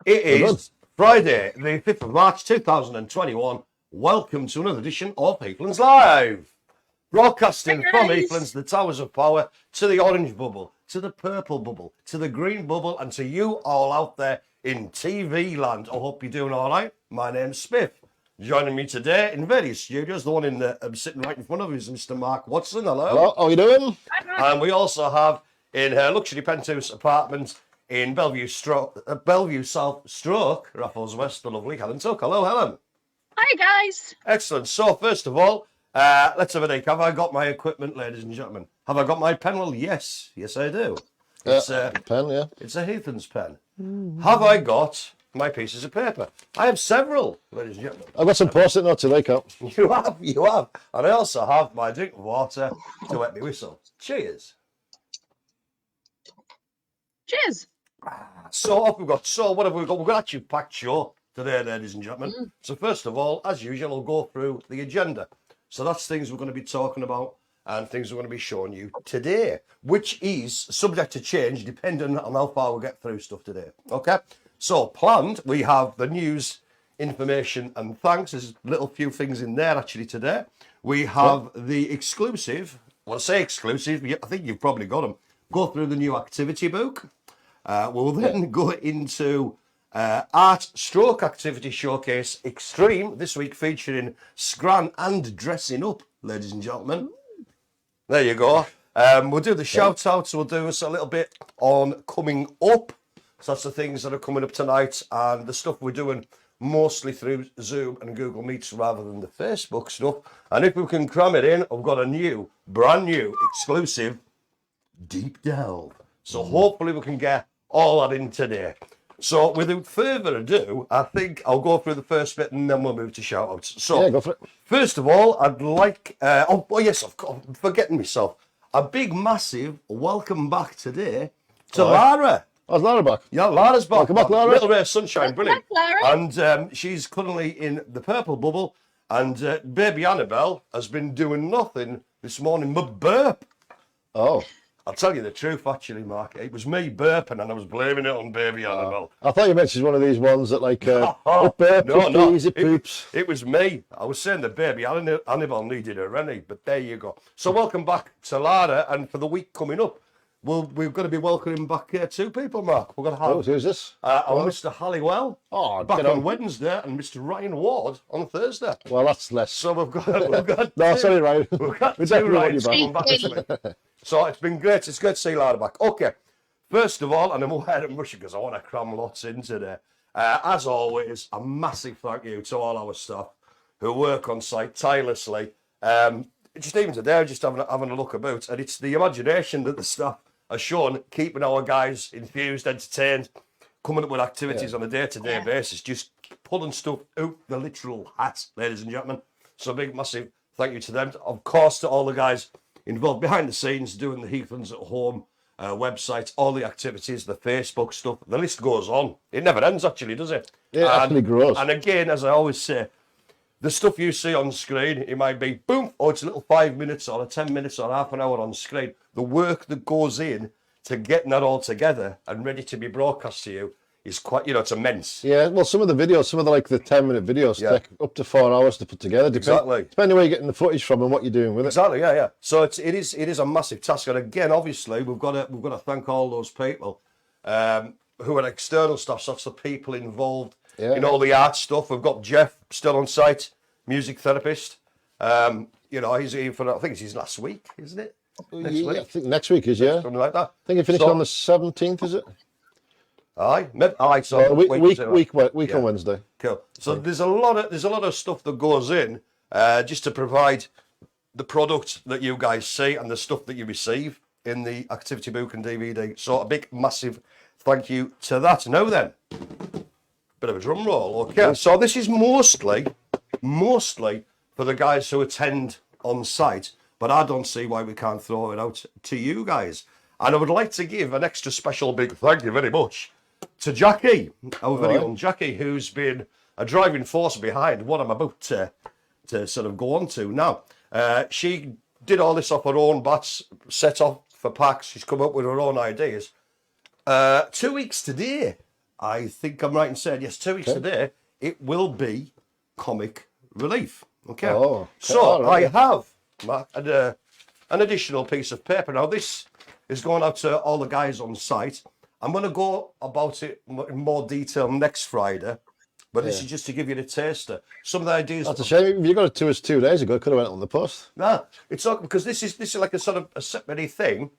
It is Friday, the 5th of March 2021. Welcome to another edition of Heathlands Live. Broadcasting from Heathlands, the Towers of Power, to the orange bubble, to the purple bubble, to the green bubble, and to you all out there in TV land. I hope you're doing all right. My name's Spiff. Joining me today in various studios, the one in the sitting right in front of me is Mr. Mark Watson. Hello. Hello, how are you doing? And we also have in her luxury penthouse apartment in Bellevue South Stroke, Raffles West, the lovely Helen Tuck. Hello, Helen. Hi, guys. Excellent. So, first of all, let's have a think. Have I got my equipment, ladies and gentlemen? Have I got my pen? Well, yes. Yes, I do. It's a pen, yeah. It's a Heathlands pen. Have I got my pieces of paper? I have several, ladies and gentlemen. I've got some post-it notes to wake up. You have. And I also have my drink of water to wet me whistle. Cheers. Cheers. So, what have we got? We've got a actually packed show today, ladies and gentlemen. So, first of all, as usual, I'll go through the agenda. So, that's things we're going to be talking about and things we're going to be showing you today, which is subject to change depending on how far we get through stuff today. Okay? So, planned, we have the news, information, and thanks. There's a little few things in there actually today. We have the exclusive, well, I say exclusive, I think you've probably got them. Go through the new activity book. We'll then go into Art Stroke Activity Showcase Extreme, this week featuring Scran and Dressing Up, ladies and gentlemen. There you go. We'll do the shout outs, we'll do us a little bit on coming up. So that's the things that are coming up tonight and the stuff we're doing mostly through Zoom and Google Meets rather than the Facebook stuff. And if we can cram it in, I've got a brand new, exclusive Deep Delve. So hopefully we can get all that in today. So without further ado, I think I'll go through the first bit and then we'll move to shout-outs. So, yeah, go for it. First of all, I'd like... oh, yes, I'm forgetting myself. A big, massive welcome back today to Lara. How's Lara back? Yeah, Lara's back. Welcome back, Lara. Little ray of sunshine, brilliant. Back, Lara. And she's currently in the purple bubble. And baby Annabelle has been doing nothing this morning but burp. Oh. I'll tell you the truth, actually, Mark. It was me burping, and I was blaming it on baby Annabelle. I thought you meant she's one of these ones that like burp, no, it poops. It was me. I was saying that baby Annabelle needed a rennie, but there you go. So welcome back to Lara, and for the week coming up, we're going to be welcoming back two people, Mark. We're going to have who's this? Mr. Halliwell back on Wednesday, and Mr. Ryan Ward on Thursday. Well, that's less. So we've got no, sorry, Ryan. We've got two Ryans coming back this week. So it's been great. It's good to see Lara back. Okay, first of all, and I'm aware I'm rushing because I want to cram lots in today. As always, a massive thank you to all our staff who work on site tirelessly. Just even today, just having a look about, and it's the imagination that the staff are shown, keeping our guys infused, entertained, coming up with activities on a day-to-day basis, just pulling stuff out the literal hat, ladies and gentlemen. So big, massive thank you to them. Of course, to all the guys involved behind the scenes, doing the Heathlands at Home website, all the activities, the Facebook stuff. The list goes on. It never ends, actually, does it? Yeah, it actually grows. And again, as I always say, the stuff you see on screen, it might be, boom, or it's a little 5 minutes or a 10 minutes or half an hour on screen. The work that goes in to getting that all together and ready to be broadcast to you is quite, it's immense. Yeah, well, some of the 10-minute videos take up to 4 hours to put together. Exactly. Depending where you're getting the footage from and what you're doing with it. Exactly, yeah. So it is a massive task. And again, obviously, we've got to thank all those people who are external staff. So that's the people involved in all the art stuff. We've got Jeff still on site, music therapist. He's here for, I think it's his last week, isn't it? Next week? I think next week is, something like that. I think he finished on the 17th, is it? Aye. So week on Wednesday. Cool. So there's a lot of stuff that goes in just to provide the product that you guys see and the stuff that you receive in the activity book and DVD. So a big, massive thank you to that. Now then, bit of a drum roll. Okay. So this is mostly for the guys who attend on site, but I don't see why we can't throw it out to you guys. And I would like to give an extra special big thank you very much to Jackie, our very own Jackie, who's been a driving force behind what I'm about to sort of go on to now. She did all this off her own bats, set off for packs. She's come up with her own ideas. 2 weeks today, I think I'm right in saying, yes, 2 weeks today, it will be comic relief. Okay. Oh, okay. So All right. I have, Mark, an additional piece of paper. Now, this is going out to all the guys on site. I'm going to go about it in more detail next Friday, but this is just to give you the taster. Some of the ideas. That's a shame. If you got it to us 2 days ago, it could have went on the post. No, it's not, because this is like a sort of a separate thing.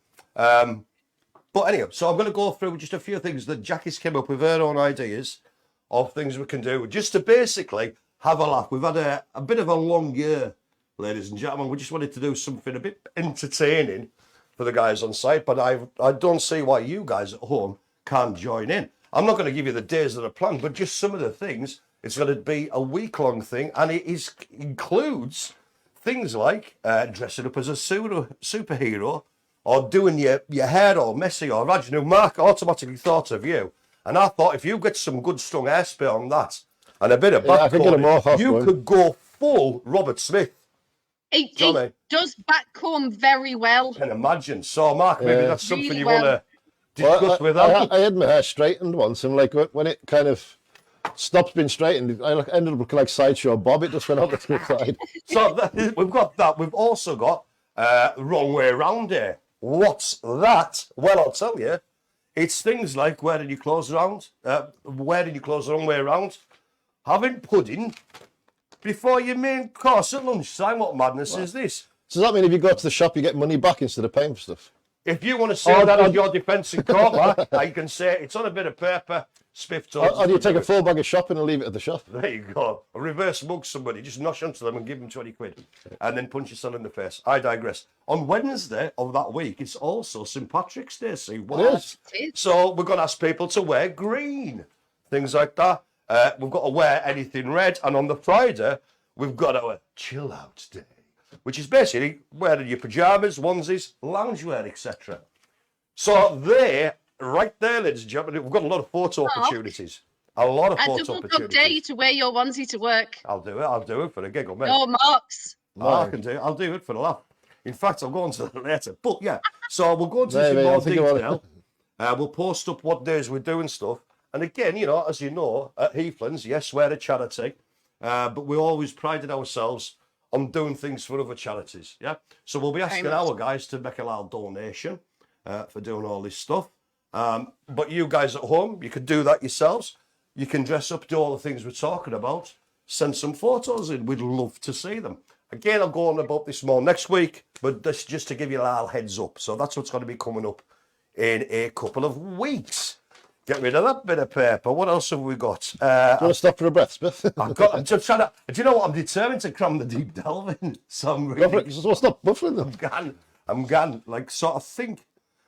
But anyway, so I'm going to go through just a few things that Jackie's came up with her own ideas of things we can do just to basically have a laugh. We've had a bit of a long year, ladies and gentlemen. We just wanted to do something a bit entertaining for the guys on site, but I don't see why you guys at home can't join in. I'm not going to give you the days that are planned, but just some of the things. It's going to be a week-long thing, and it includes things like dressing up as a superhero, or doing your hair all messy or raj. Now, Mark automatically thought of you, and I thought if you get some good strong hairspray on that and a bit of backcomb, you could go full Robert Smith. It does backcomb very well. Can imagine. So, Mark, maybe that's something really you want to discuss with us. I had my hair straightened once, and like when it kind of stopped being straightened, I ended up looking like Sideshow Bob. It just went on the side. So we've got that. We've also got wrong way around here. What's that? Well, I'll tell you. It's things like wearing your clothes around, wearing your clothes the wrong way around, having pudding before your main course at lunchtime. What madness is this? So does that mean if you go to the shop, you get money back instead of paying for stuff? If you want to say that on your defence in court, Mark, you can say it's on a bit of paper. Spiff told Or do you take a full bag of shopping and leave it at the shop? There you go. A reverse mug somebody. Just nosh onto them and give them 20 quid. And then punch your son in the face. I digress. On Wednesday of that week, it's also St. Patrick's Day. See what? So we're going to ask people to wear green. Things like that. We've got to wear anything red. And on the Friday, we've got our chill out day, which is basically wearing your pyjamas, onesies, loungewear, etc. So right there, ladies and gentlemen, we've got a lot of photo opportunities. A lot of photo opportunities. I dare you to wear your onesie to work. I'll do it. I'll do it for the giggle, mate. Oh, Mark's. I can do it. I'll do it for the laugh. In fact, I'll go on to that later. But yeah, so we'll go into this in more detail. We'll post up what days we're doing stuff. And again, as you know, at Heathlands, yes, we're a charity, but we always prided ourselves on doing things for other charities. Yeah. So we'll be asking our guys to make a little donation for doing all this stuff. But you guys at home, you could do that yourselves. You can dress up, do all the things we're talking about, send some photos in. We'd love to see them. Again, I'll go on about this more next week, but that's just to give you a little heads up. So that's what's going to be coming up in a couple of weeks. Get rid of that bit of paper. What else have we got? Do you want to stop for a breath, Spiff? I'm just trying to. Do you know what? I'm determined to cram the deep delve in. So I'm really. So stop buffering them. I'm going, like, sort of think.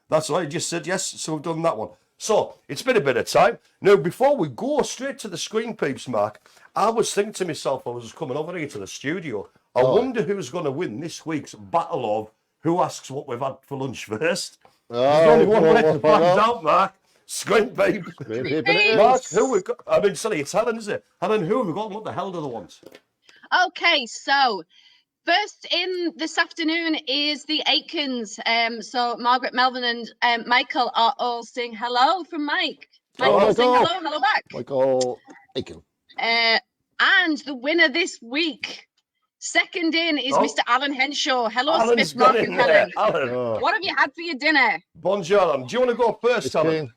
That's why I just said yes. So we've done that one. So it's been a bit of time. Now, before we go straight to the screen peeps, Mark, I was thinking to myself, I was coming over here to the studio. I wonder who's going to win this week's battle of who asks what we've had for lunch first. There's only one way to find out, Mark. Screen peeps. Mark, who we got? I mean, sorry, it's Helen, is it? Helen, who have we got and what the hell do they want? Okay, so first in this afternoon is the Aikens. So Margaret, Melvin and Michael are all saying hello from Mike. Michael saying hello back. Michael Aiken. And the winner this week, second in, is Mr. Alan Henshaw. Hello, Alan's Spiff, Marc Helen. Alan. What have you had for your dinner? Bonjour, Alan. Do you want to go first, Alan?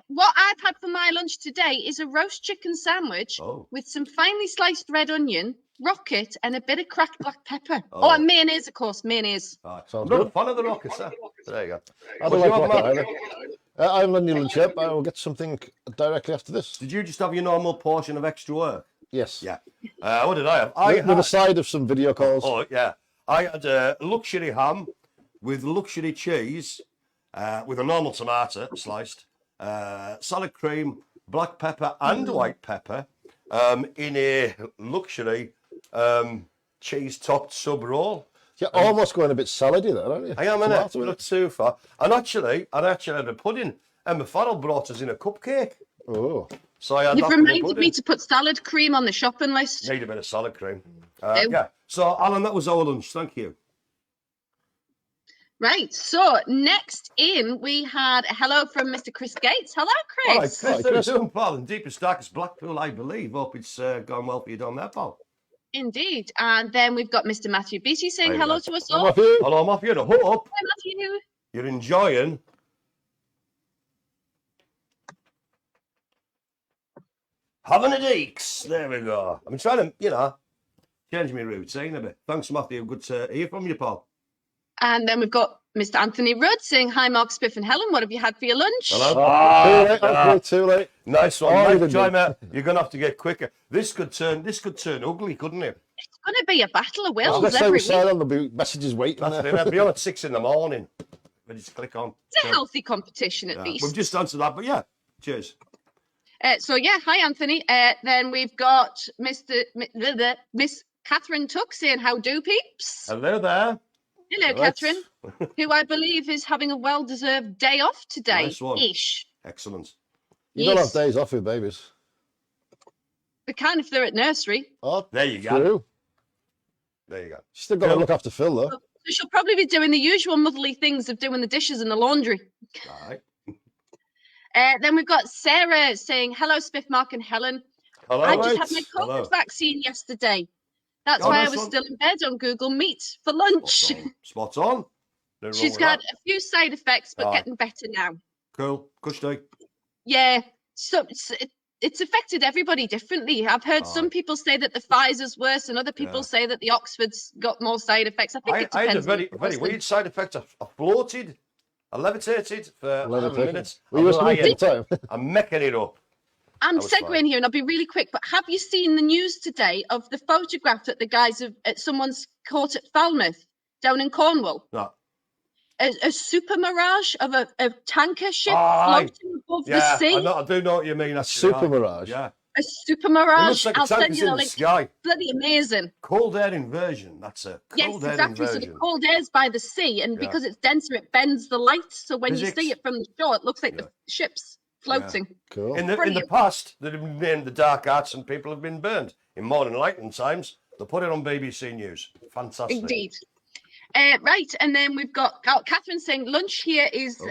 What I've had for my lunch today is a roast chicken sandwich with some finely sliced red onion, rocket, and a bit of cracked black pepper. And mayonnaise, of course, mayonnaise. I'm not a fan of the rockets, sir. There you go. I don't like rocket either. I'm on your lunch, yep. I will get something directly after this. Did you just have your normal portion of extra work? Yes. Yeah. What did I have? With a side of some video calls. Oh, yeah. I had a luxury ham with luxury cheese, with a normal tomato sliced, salad cream, black pepper and white pepper, in a luxury cheese-topped sub roll. You're almost going a bit salady there, aren't you? I am, innit? Not too far. And actually had a pudding. Emma Farrell brought us in a cupcake. Oh. So I had You've reminded me to put salad cream on the shopping list. Need a bit of salad cream. Yeah. So, Alan, that was our lunch. Thank you. Right, so next in we had a hello from Mr. Chris Gates. Hello, All right, Chris. Chris, how you doing, pal? In deepest, darkest Blackpool, I believe. Hope it's gone well for you down there, pal. Indeed. And then we've got Mr. Matthew Beatty saying There you hello go. to us Hello, all. Matthew. Hello, Matthew. I hope Hi, Matthew. you're enjoying having a deeks. There we go. I'm trying to, change my routine a bit. Thanks, Matthew. Good to hear from you, pal. And then we've got Mr. Anthony Rudd saying, hi, Mark, Spiff and Helen. What have you had for your lunch? Hello. Too late, Anthony, too late. Nice one. Oh, Mate, Jimmy, you're gonna have to get quicker. This could turn ugly, couldn't it? It's going to be a battle of wills Next time every we week. say there'll be messages waiting That's there. it. I'll be on at 6 in the morning. Ready to click on. It's a healthy competition, at least. We've just answered that, but yeah. Cheers. So, yeah, hi, Anthony. Then we've got Miss Catherine Tuck saying, how do, peeps? Hello there. Hello, Catherine, who I believe is having a well-deserved day off today. Nice one. Ish. Excellent. You don't have days off with babies. They can if they're at nursery. Oh, There you go. true. There you go. You still got to look after Phil, though. So she'll probably be doing the usual motherly things of doing the dishes and the laundry. All right. Then we've got Sarah saying, hello, Spiff, Mark and Helen. Hello. I just mate. had my COVID Hello. vaccine yesterday. That's Oh, why I nice was one. still in bed on Google Meet for lunch. Spot on. Spot on. Nothing She's wrong with got that. a few side effects, but Aye. getting better now. Cool. Cushy. Yeah, so it's affected everybody differently. I've heard some people say that the Pfizer's worse, and other people say that the Oxford's got more side effects. I think it I had a depends. very, on the very person. weird side effect. I floated. I levitated for 11 minutes. Were you asleep at the time? I'm mecking it up. I'm was fine. segueing here, and I'll be really quick. But have you seen the news today of the photograph that the guys have at someone's caught at Falmouth down in Cornwall? No. A super mirage of a tanker ship Aye. floating above the Yeah, sea. I do know what you mean. Actually. Super mirage. Yeah. A super It mirage. looks like a I'll send tanker's you the in the link. sky. Bloody amazing. Cold air inversion. That's a Yes, cold air exactly. So inversion. the cold air's by the sea, and because it's denser, it bends the light. So when you Physics. see it from the shore, it looks like the ship's floating. Cool. In the Brilliant. past, they've been named the dark arts and people have been burned. In more enlightened times, they put it on BBC News. Fantastic. Indeed. Right, and then we've got Catherine saying lunch here is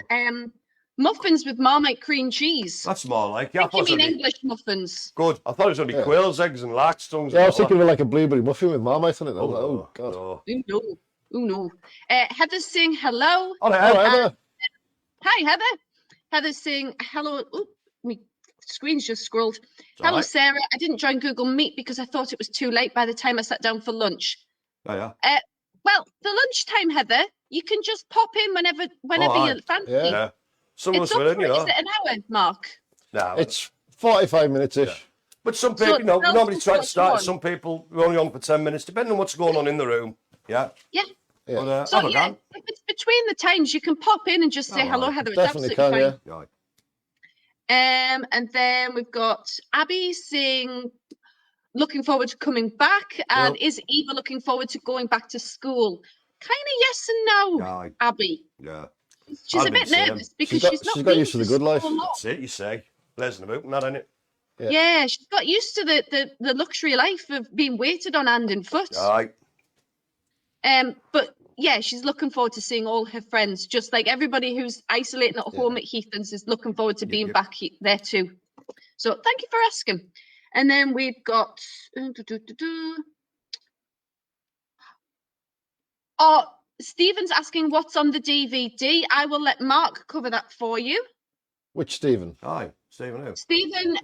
muffins with Marmite cream cheese. That's more like. I Yeah, think you mean it'd be English muffins. good. I thought it was going to be quail's eggs and lark's tongues. Yeah, I was thinking of like a blueberry muffin with Marmite on it. I was like, oh, God. No. Ooh, no. Ooh, no. Heather's saying hello. All right, All right, Heather. Hi, Heather. Heather's saying hello. Ooh, my screen's just scrolled. all Hello, right. Sarah. I didn't join Google Meet because I thought it was too late by the time I sat down for lunch. Oh, yeah. Well, the lunchtime, Heather, you can just pop in whenever aye. you fancy. Yeah. Yeah. Some of It's us up were in, for you it. know. Is it an hour, Mark? No, It's 45 minutes-ish. but some So people, it's normally try to 12 to start. 1. Some people are only on for 10 minutes, depending on what's going on in the room. Yeah. Yeah. Yeah. But, So, have a yeah, go. if it's between the times, you can pop in and just say Oh, hello, aye. Heather. It's Definitely absolutely can, fine. yeah. Right. And then we've got Abby saying, looking forward to coming back. And Yep. is Eva looking forward to going back to school? Kind of yes and no, Aye. Abby. Yeah. She's I'd a be bit the same. nervous because got- she's not she's got been used to the good life. school a lot. That's it, you say. Blazen about and that, innit? Yeah, she's got used to the luxury life of being waited on hand and foot. Aye. But yeah, she's looking forward to seeing all her friends, just like everybody who's isolating at home at Heathlands is looking forward to being yep. back there too. So thank you for asking. And then we've got oh, Stephen's asking what's on the DVD. I will let Mark cover that for you. Which Stephen? Aye. Stephen who? Stephen,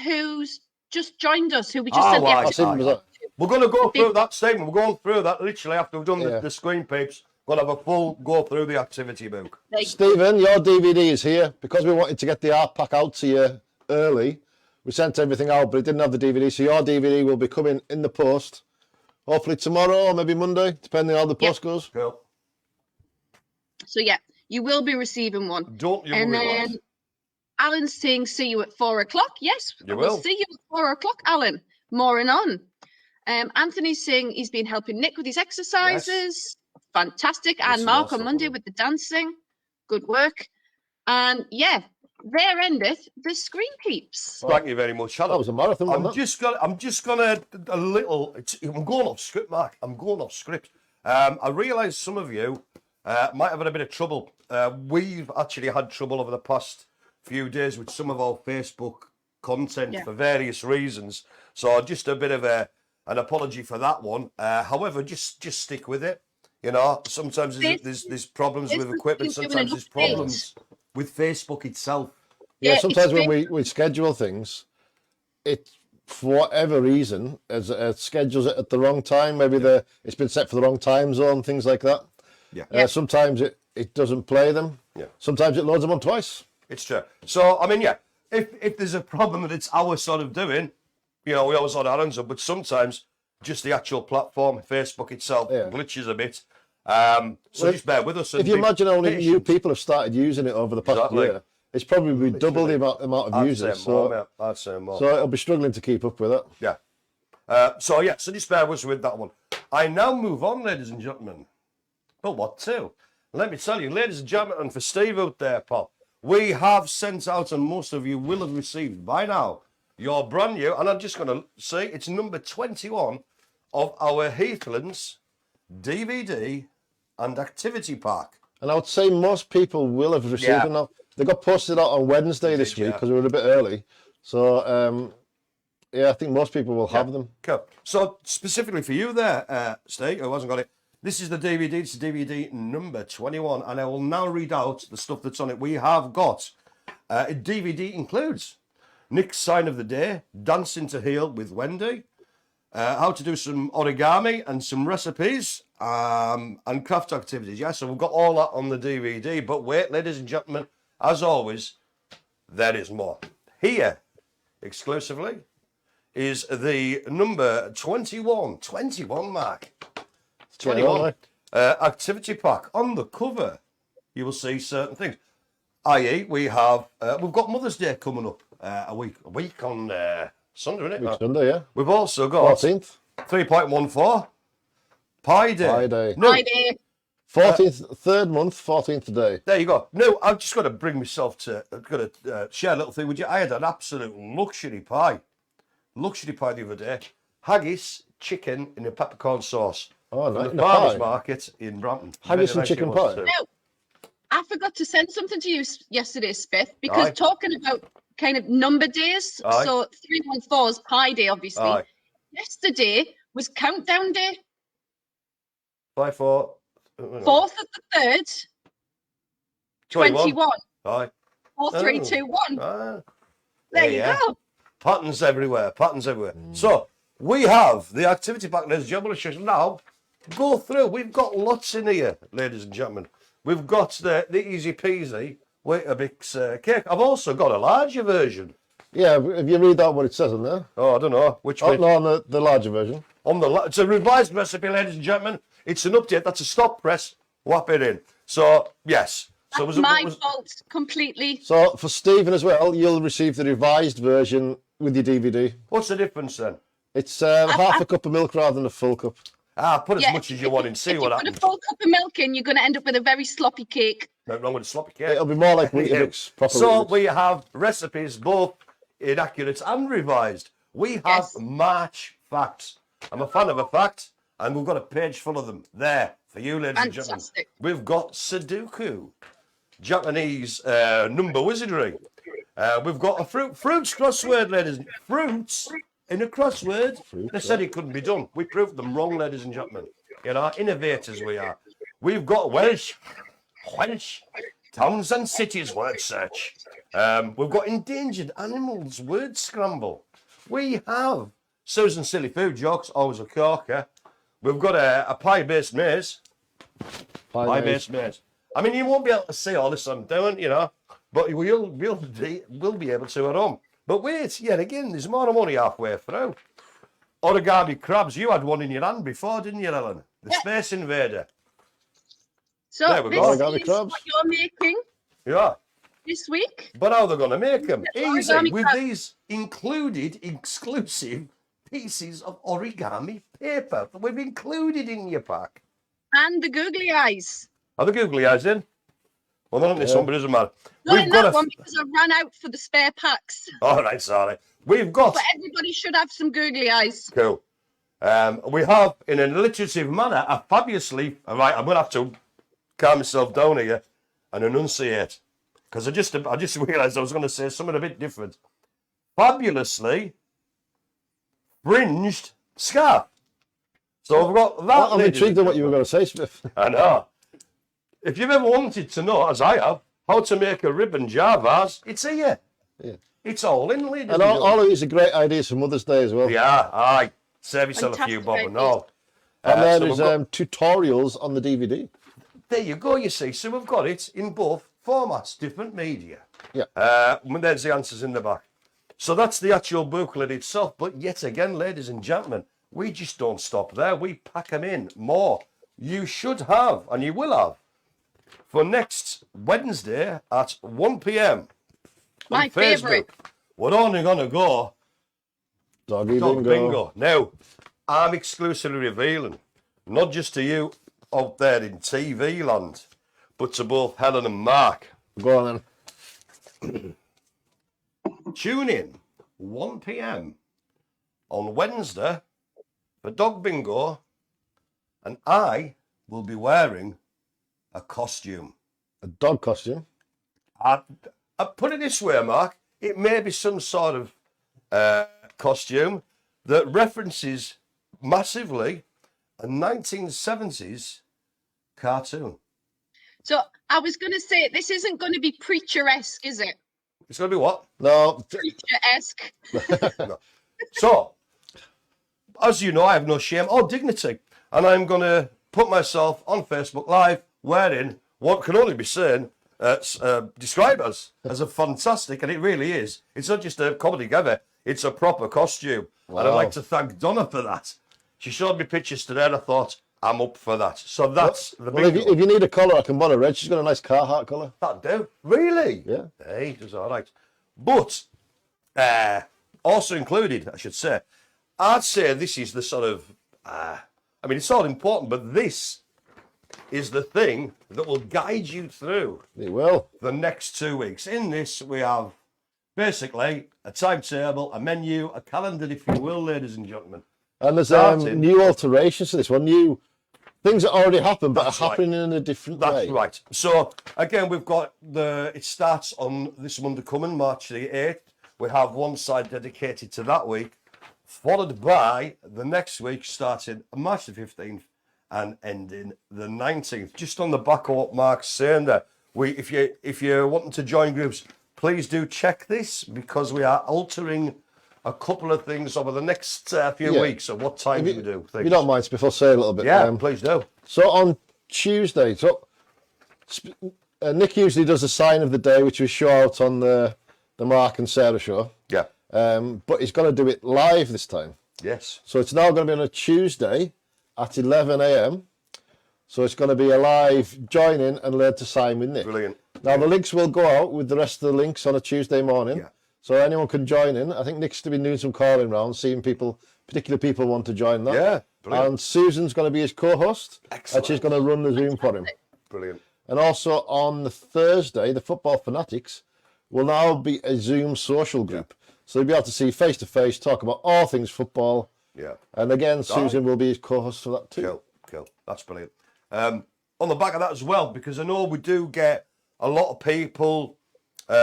who's just joined us, who we just Ah, sent the right. I've seen him, was that? We're going to go through that statement. We're going through that literally after we've done Yeah. the screen peeps. We'll have a full go through the activity book. Stephen, your DVD is here. Because we wanted to get the art pack out to you early, we sent everything out, but it didn't have the DVD. So your DVD will be coming in the post, hopefully tomorrow or maybe Monday, depending on how the post goes. Cool. So yeah, you will be receiving one. Don't you And worry, then lads. Alan's saying, see you at 4 o'clock. Yes, You we'll will. see you at 4 o'clock, Alan. More and on. Anthony's saying he's been helping Nick with his exercises. Fantastic. Yes, And Mark awesome. on Monday with the dancing. Good work. And yeah, there endeth the screen peeps. Thank you very much, That Helen. was a marathon, I'm wasn't it? just gonna a little. I'm going off script, Mark. I'm going off script. I realise some of you might have had a bit of trouble. We've actually had trouble over the past few days with some of our Facebook content for various reasons. So just a bit of an apology for that one. However, just stick with it. You know, sometimes there's problems with equipment. Sometimes there's problems with Facebook itself. Yeah, sometimes when we schedule things, it, for whatever reason, schedules it at the wrong time. Maybe it's been set for the wrong time zone, things like that. Yeah. Sometimes it doesn't play them. Yeah. Sometimes it loads them on twice. It's true. So, I mean, yeah, if there's a problem that it's our sort of doing, you know, we always hold our hands up, but sometimes just the actual platform, Facebook itself, glitches a bit. So just bear with us. If you imagine how many new people have started using it over the past year, it's probably double the amount of users. I'd say more. So it'll be struggling to keep up with it. Yeah. So just bear with us with that one. I now move on, ladies and gentlemen. But what to? Let me tell you, ladies and gentlemen, and for Steve out there, Pop, we have sent out, and most of you will have received by now, your brand new, and I'm just going to say it's number 21 of our Heathlands DVD and activity pack. And I would say most people will have received them now. They got posted out on Wednesday this week because we were a bit early. So, I think most people will have them. Cool. So, specifically for you there, Steve, who hasn't got it, this is the DVD. It's DVD number 21, and I will now read out the stuff that's on it. We have got, DVD includes Nick's Sign of the Day, Dancing to Heal with Wendy, how to do some origami and some recipes, and craft activities. Yeah, so we've got all that on the DVD. But wait, ladies and gentlemen, as always, there is more. Here, exclusively, is the number 21. 21, Mark. 21 activity pack. On the cover, you will see certain things. I.e., we've got Mother's Day coming up a week on Sunday, isn't it? Sunday, yeah. We've also got 14th, 3.14 Pi Day. Pi Day. No, Pi Day. 14th, third month, 14th day. there you go. No, I've just got to bring myself to. I've got to share a little thing with you. I had an absolute luxury pie the other day. Haggis, chicken in a peppercorn sauce. Oh, From nice. the farmers market in Brampton. Haggis Very and chicken it was pie? too. Now, I forgot to send something to you yesterday, Spiff, because talking about kind of number days, so 314 is Pi Day, obviously. Aye. Yesterday was Countdown Day, 5, 4. 4th of the 3rd, 21. Aye. 4, 3, 2, 1. Ah, There you go. Patterns everywhere. So we have the activity pack, ladies and gentlemen. Now, go through. We've got lots in here, ladies and gentlemen. We've got the easy peasy Weetabix cake. I've also got a larger version. Yeah, if you read out what it says on there. Oh, I don't know which Oh, one. no, on the larger version. It's a revised recipe, ladies and gentlemen. It's an update. That's a stop press. Whap it in. So yes. So That's my fault completely. So for Stephen as well, you'll receive the revised version with your DVD. What's the difference then? It's half a cup of milk rather than a full cup. Put as much as you want in. See what happens. If you put a full cup of milk in, you're going to end up with a very sloppy cake. Nothing wrong with a sloppy cake. It'll be more like Weetabix, proper So Weetabix. we have recipes, both inaccurate and revised. We have March facts. I'm a fan of a fact, and we've got a page full of them there for you, ladies and gentlemen. Fantastic. We've got Sudoku, Japanese number wizardry. We've got a fruits crossword, ladies. Fruits in a crossword. They said it couldn't be done. We proved them wrong, ladies and gentlemen. You know, innovators we are. We've got Welsh, towns and cities word search. We've got endangered animals word scramble. We have Susan silly food jokes, always a corker. We've got a pie-based maze. Pie-based maze. I mean, you won't be able to see all this I'm doing, you know, but we'll be able to at home. But wait, yet again, there's more. I'm only halfway through. Origami crabs. You had one in your hand before, didn't you, Ellen? The Space Invader. So There we this go. Origami is crabs. what you're making Yeah. this week. But how they're going to make them? Yes, Easy. origami With crabs. these included exclusive pieces of origami paper that we've included in your pack. And the googly eyes. Are the googly eyes in? Well, not on this one, but it doesn't matter. Not in that a... one because I ran out for the spare packs. All right, sorry. We've got... But everybody should have some googly eyes. calm myself down here and enunciate. Because I just realised I was going to say something a bit different. Fabulously fringed scarf. So I've got that. I'm intrigued on what you were going to say, Spiff. I know. If you've ever wanted to know, as I have, how to make a ribbon jar vase, it's here. Yeah. It's all in, ladies. And all of these are great ideas for Mother's Day as well. Yeah, aye. Save yourself a few Fantastic bob ideas. and all. And then So there's we've got- tutorials on the DVD. there you go, you see. So we've got it in both formats, different media. Yeah. And there's the answers in the back. So that's the actual booklet itself. But yet again, ladies and gentlemen, we just don't stop there. We pack them in more. You should have, and you will have, for next Wednesday at 1 p.m. My on Facebook. favourite. We're only going to go Doggy Dog bingo. bingo. Now, I'm exclusively revealing, not just to you out there in TV land, but to both Helen and Mark. Go on then. Tune in 1 p.m. on Wednesday for Dog Bingo, and I will be wearing a costume. A dog costume. I put it this way, Mark. It may be some sort of costume that references massively a 1970s cartoon. So I was going to say, this isn't going to be preacher-esque, is it? It's going to be what? No, Preacher-esque. No. So, as you know, I have no shame or dignity, and I'm going to put myself on Facebook Live wearing what can only be seen, described as a fantastic, and it really is. It's not just a comedy gabby, it's a proper costume. And I'd Wow. like to thank Donna for that. She showed me pictures today, and I thought, I'm up for that. So that's the well, bingo. if you need a colour, I can borrow red. She's got a nice Carhartt colour. That do? Really? Yeah. Hey, it was all right. But, also included, I should say, I'd say this is the sort of, I mean, it's all important, but this is the thing that will guide you through It will. the next 2 weeks. In this, we have basically a timetable, a menu, a calendar, if you will, ladies and gentlemen. And there's Starting. new alterations to this one. New things that already happened, but That's are right. happening in a different That's way. right. So again, we've got it starts on this Monday coming, March the 8th. We have one side dedicated to that week, followed by the next week starting March the 15th and ending the 19th. Just on the back of what Mark's saying there, if you're wanting to join groups, please do check this because we are altering a couple of things over the next few Yeah. weeks of what time we do If things. you don't mind, Spiff, I'll say a little bit. Yeah, please do. So on Tuesday, Nick usually does a sign of the day, which we show out on the Mark and Sarah show. Yeah. But he's going to do it live this time. Yes. So it's now going to be on a Tuesday at 11 a.m. So it's going to be a live join in and learn to sign with Nick. Brilliant. Now the links will go out with the rest of the links on a Tuesday morning. Yeah. So anyone can join in. I think Nick's to be doing some calling round, seeing particular people want to join that. Yeah, brilliant. And Susan's going to be his co-host. Excellent. And she's going to run the Zoom for him. Brilliant. And also on the Thursday, the Football Fanatics will now be a Zoom social group. So you'll be able to see face to face, talk about all things football. Yeah. And again, Susan will be his co-host for that too. Cool. That's brilliant. On the back of that as well, because I know we do get a lot of people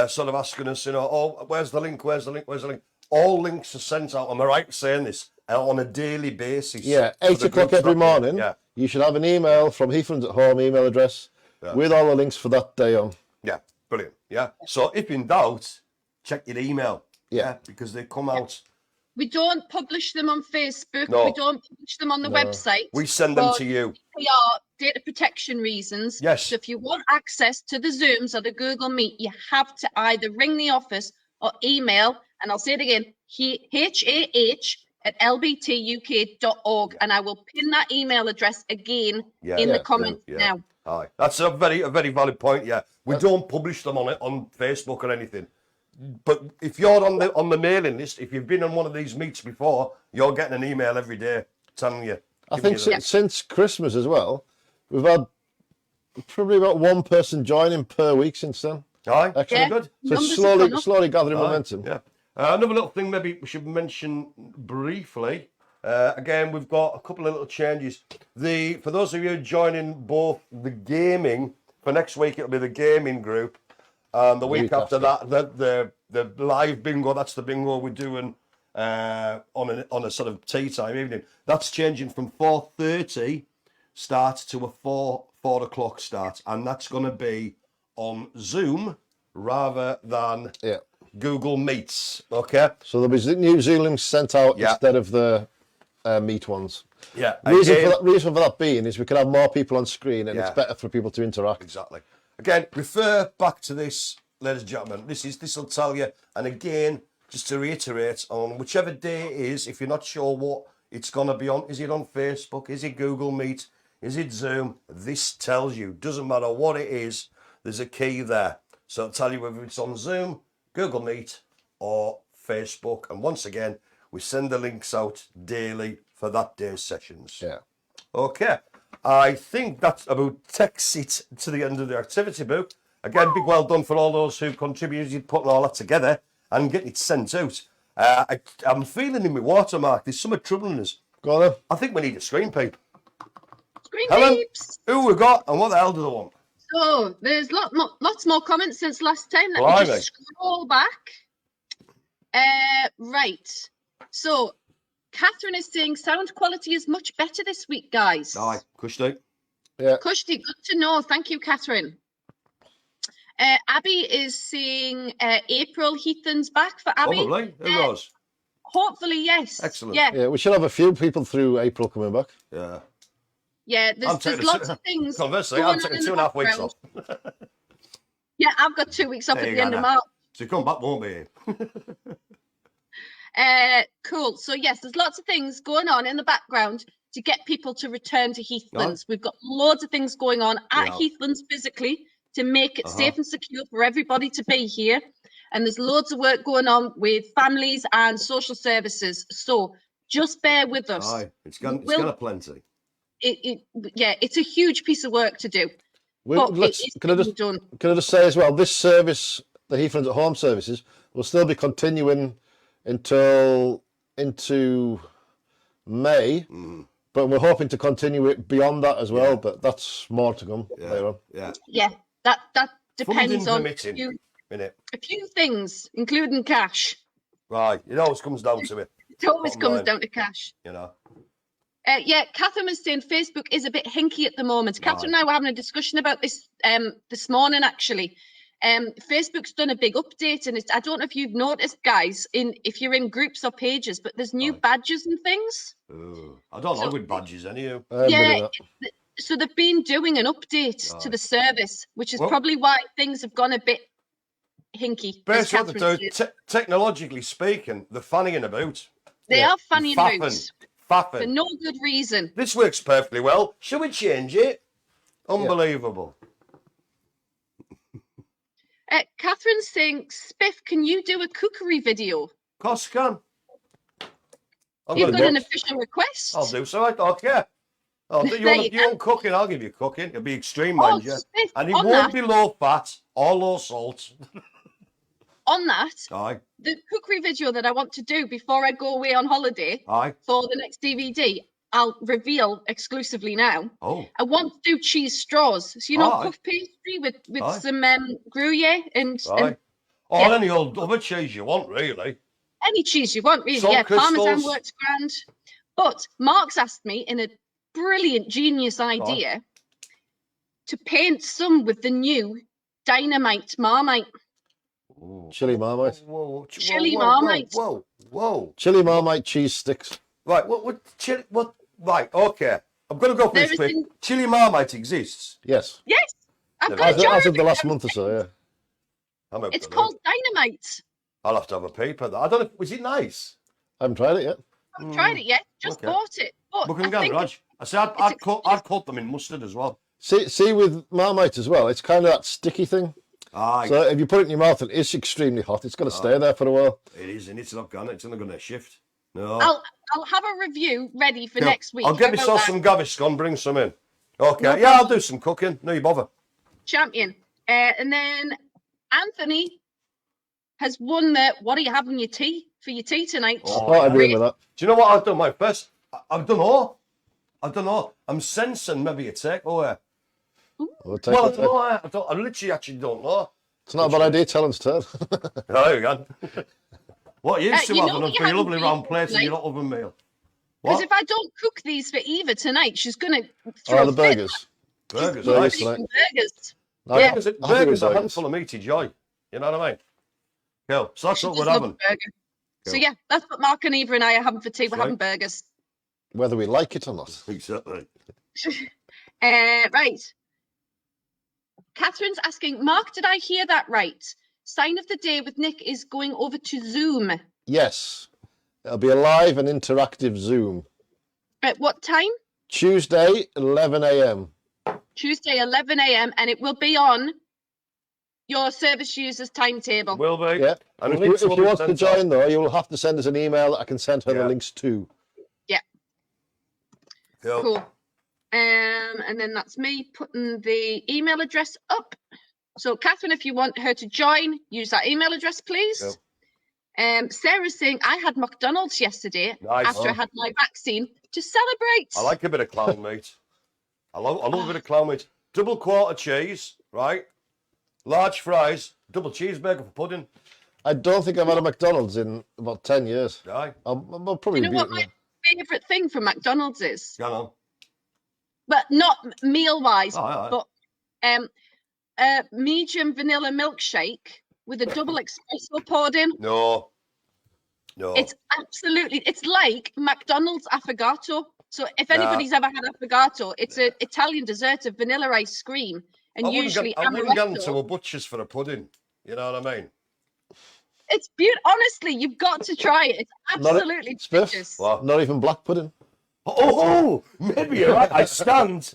sort of asking us, oh, where's the link? Where's the link? Where's the link? All links are sent out, am I right saying this, on a daily basis. Yeah, for 8 the o'clock groups every that day. morning. Yeah. You should have an email from Heathlands at Home email address with all the links for that day on. Yeah, brilliant. Yeah. So if in doubt, check your email. Yeah. Because they come out. We don't publish them on Facebook. No. We don't publish them on the website. We send them for to you. PR data protection reasons. Yes. So if you want access to the Zooms or the Google Meet, you have to either ring the office or email, and I'll say it again, hah@lbtuk.org, and I will pin that email address again in the comments now. Aye. That's a very valid point. Yeah, we don't publish them on Facebook or anything. But if you're on the mailing list, if you've been on one of these meets before, you're getting an email every day telling you. I think since Christmas as well, we've had probably about one person joining per week since then. Aye, Yeah. good. So Numbers it's have gone up. slowly gathering Aye, momentum. Yeah. Another little thing maybe we should mention briefly. Again, we've got a couple of little changes. For those of you joining both the gaming, for next week it'll be the gaming group, and the week after that, the live bingo. That's the bingo we're doing on a sort of tea time evening. That's changing from 4:30 start to a 4 o'clock start, and that's going to be on Zoom rather than Google Meets. Okay. So there'll be new Zoom links sent out instead of the Meet ones. Yeah. Reason for that being is we can have more people on screen, and it's better for people to interact. Exactly. Again, refer back to this, ladies and gentlemen. This will tell you. And again, just to reiterate, on whichever day it is, if you're not sure what it's going to be on, is it on Facebook? Is it Google Meet? Is it Zoom? This tells you. Doesn't matter what it is, there's a key there. So it'll tell you whether it's on Zoom, Google Meet, or Facebook. And once again, we send the links out daily for that day's sessions. Yeah. Okay. I think that about takes it to the end of the activity book. Again, big well done for all those who contributed putting all that together and getting it sent out. I'm feeling in my watermark. There's some troubling us. Go on then. I think we need a screen peep. Screen Helen, peeps. who we got and what the hell do they want? So there's lots more comments since last time. Let me just scroll back. Right. So Catherine is saying sound quality is much better this week, guys. Aye, Kushti. Yeah. Kushti, good to know. Thank you, Catherine. Abby is saying April Heathlands back for Abby. Probably. Who knows? Hopefully, yes. Excellent. Yeah, We should have a few people through April coming back. Yeah. Yeah, there's lots of things. Conversely, I'm taking 2.5 weeks off. Yeah, I've got 2 weeks off at the end of March. So you come back, won't be? Cool. So yes, there's lots of things going on in the background to get people to return to Heathlands. We've got loads of things going on at Heathlands physically to make it safe and secure for everybody to be here. And there's loads of work going on with families and social services. So just bear with us. Aye, it's gonna plenty. It's a huge piece of work to do. Can I just say as well, this service, the Heathlands at Home services, will still be continuing until into May, but we're hoping to continue it beyond that as well. But that's more to come later on. Yeah, that depends on a few things, including cash. Right, it always comes down to it. It always comes down to cash. You know. Catherine was saying Facebook is a bit hinky at the moment. Catherine and I were having a discussion about this this morning, actually. Facebook's done a big update, and I don't know if you've noticed, guys, if you're in groups or pages, but there's new badges and things. I don't know with badges, anyhow. So they've been doing an update to the service, which is probably why things have gone a bit hinky. Basically, technologically speaking, they're fanning about. They are fanning about. Faffing. For no good reason. This works perfectly well. Shall we change it? Unbelievable. Catherine's saying, Spiff, can you do a cookery video? Of course I can. You've got an official request. I'll do so. Okay. You want cooking? I'll give you cooking. It'll be extreme, mind you. Spiff, and it won't be low fat or low salt. On that, the cookery video that I want to do before I go away on holiday for the next DVD, I'll reveal exclusively now. I want to do cheese straws. So, puff pastry with some Gruyere and any old other cheese you want, really. Any cheese you want, really. Salt crystals. Parmesan works grand. But Mark's asked me in a brilliant, genius idea to paint some with the new Dynamite Marmite. Chili Marmite. Chili Marmite. Whoa. Chili Marmite cheese sticks. Right, right, okay. I'm going to go for this quick. Chili Marmite exists? Yes. Yes. I've got a jar as of the last month or so, It's called Dynamite. I'll have to have a peep at that. I don't know, was it nice? I haven't tried it yet. I haven't tried it yet. Just bought it. I'd cut them in mustard as well. See, with Marmite as well, it's kind of that sticky thing. So if you put it in your mouth and it's extremely hot, it's going to stay there for a while. It is, and it's not going to shift. No. I'll have a review ready for next week. I'll get myself some Gaviscon, bring some in. Okay, I'll do some cooking. No, you bother. Champion. And then Anthony has won the what are you having your tea? for your tea tonight. I thought I'd be in with that. Do you know what I've done? My first, I've done all. I don't know. I'm sensing maybe a takeaway. We'll Well, I don't know. I literally actually don't know. It's not a bad idea, tell him to. There you go. What are you two you know having what for you your lovely haven't round eaten plates and tonight? your lot of a meal? Because What? if I don't cook these for Eva tonight, she's going to throw The a fit. burgers. Burgers, She's nice. eating burgers. Yeah. Burgers are a handful of meaty joy. You know what I mean? Cool. So that's She what does we're love having. a burger. So Cool. yeah, that's what Mark and Eva and I are having for tea. We're Right. having burgers. Whether we like it or not. Exactly. Right. Catherine's asking, Mark, did I hear that right? Sign of the day with Nick is going over to Zoom. Yes. It'll be a live and interactive Zoom. At what time? Tuesday, 11 a.m. Tuesday, 11 a.m. And it will be on your service users timetable. Will be. Yeah. And If links you will be want to sent join, though, you will have to send us an email that I can send her Yeah. the links to. Yeah. Cool. Cool. And then that's me putting the email address up. So, Catherine, if you want her to join, use that email address, please. Sarah's saying, I had McDonald's yesterday Nice. after I had my vaccine to celebrate. I like a bit of clown meat. I love a bit of clown meat. Double quarter cheese, right? Large fries, double cheeseburger for pudding. I don't think I've had a McDonald's in about 10 years. Aye. I'll probably You know be what my favourite thing from McDonald's is? Go on. But not meal-wise, Aye. but a medium vanilla milkshake with a double espresso poured in. No. It's absolutely, it's like McDonald's affogato. So if anybody's ever had affogato, it's an Italian dessert of vanilla ice cream. And I usually wouldn't get into amaretto. a butcher's for a pudding. You know what I mean? It's beautiful. Honestly, you've got to try it. It's absolutely Spiff? delicious. What? Not even black pudding. Oh, maybe you're right. I stand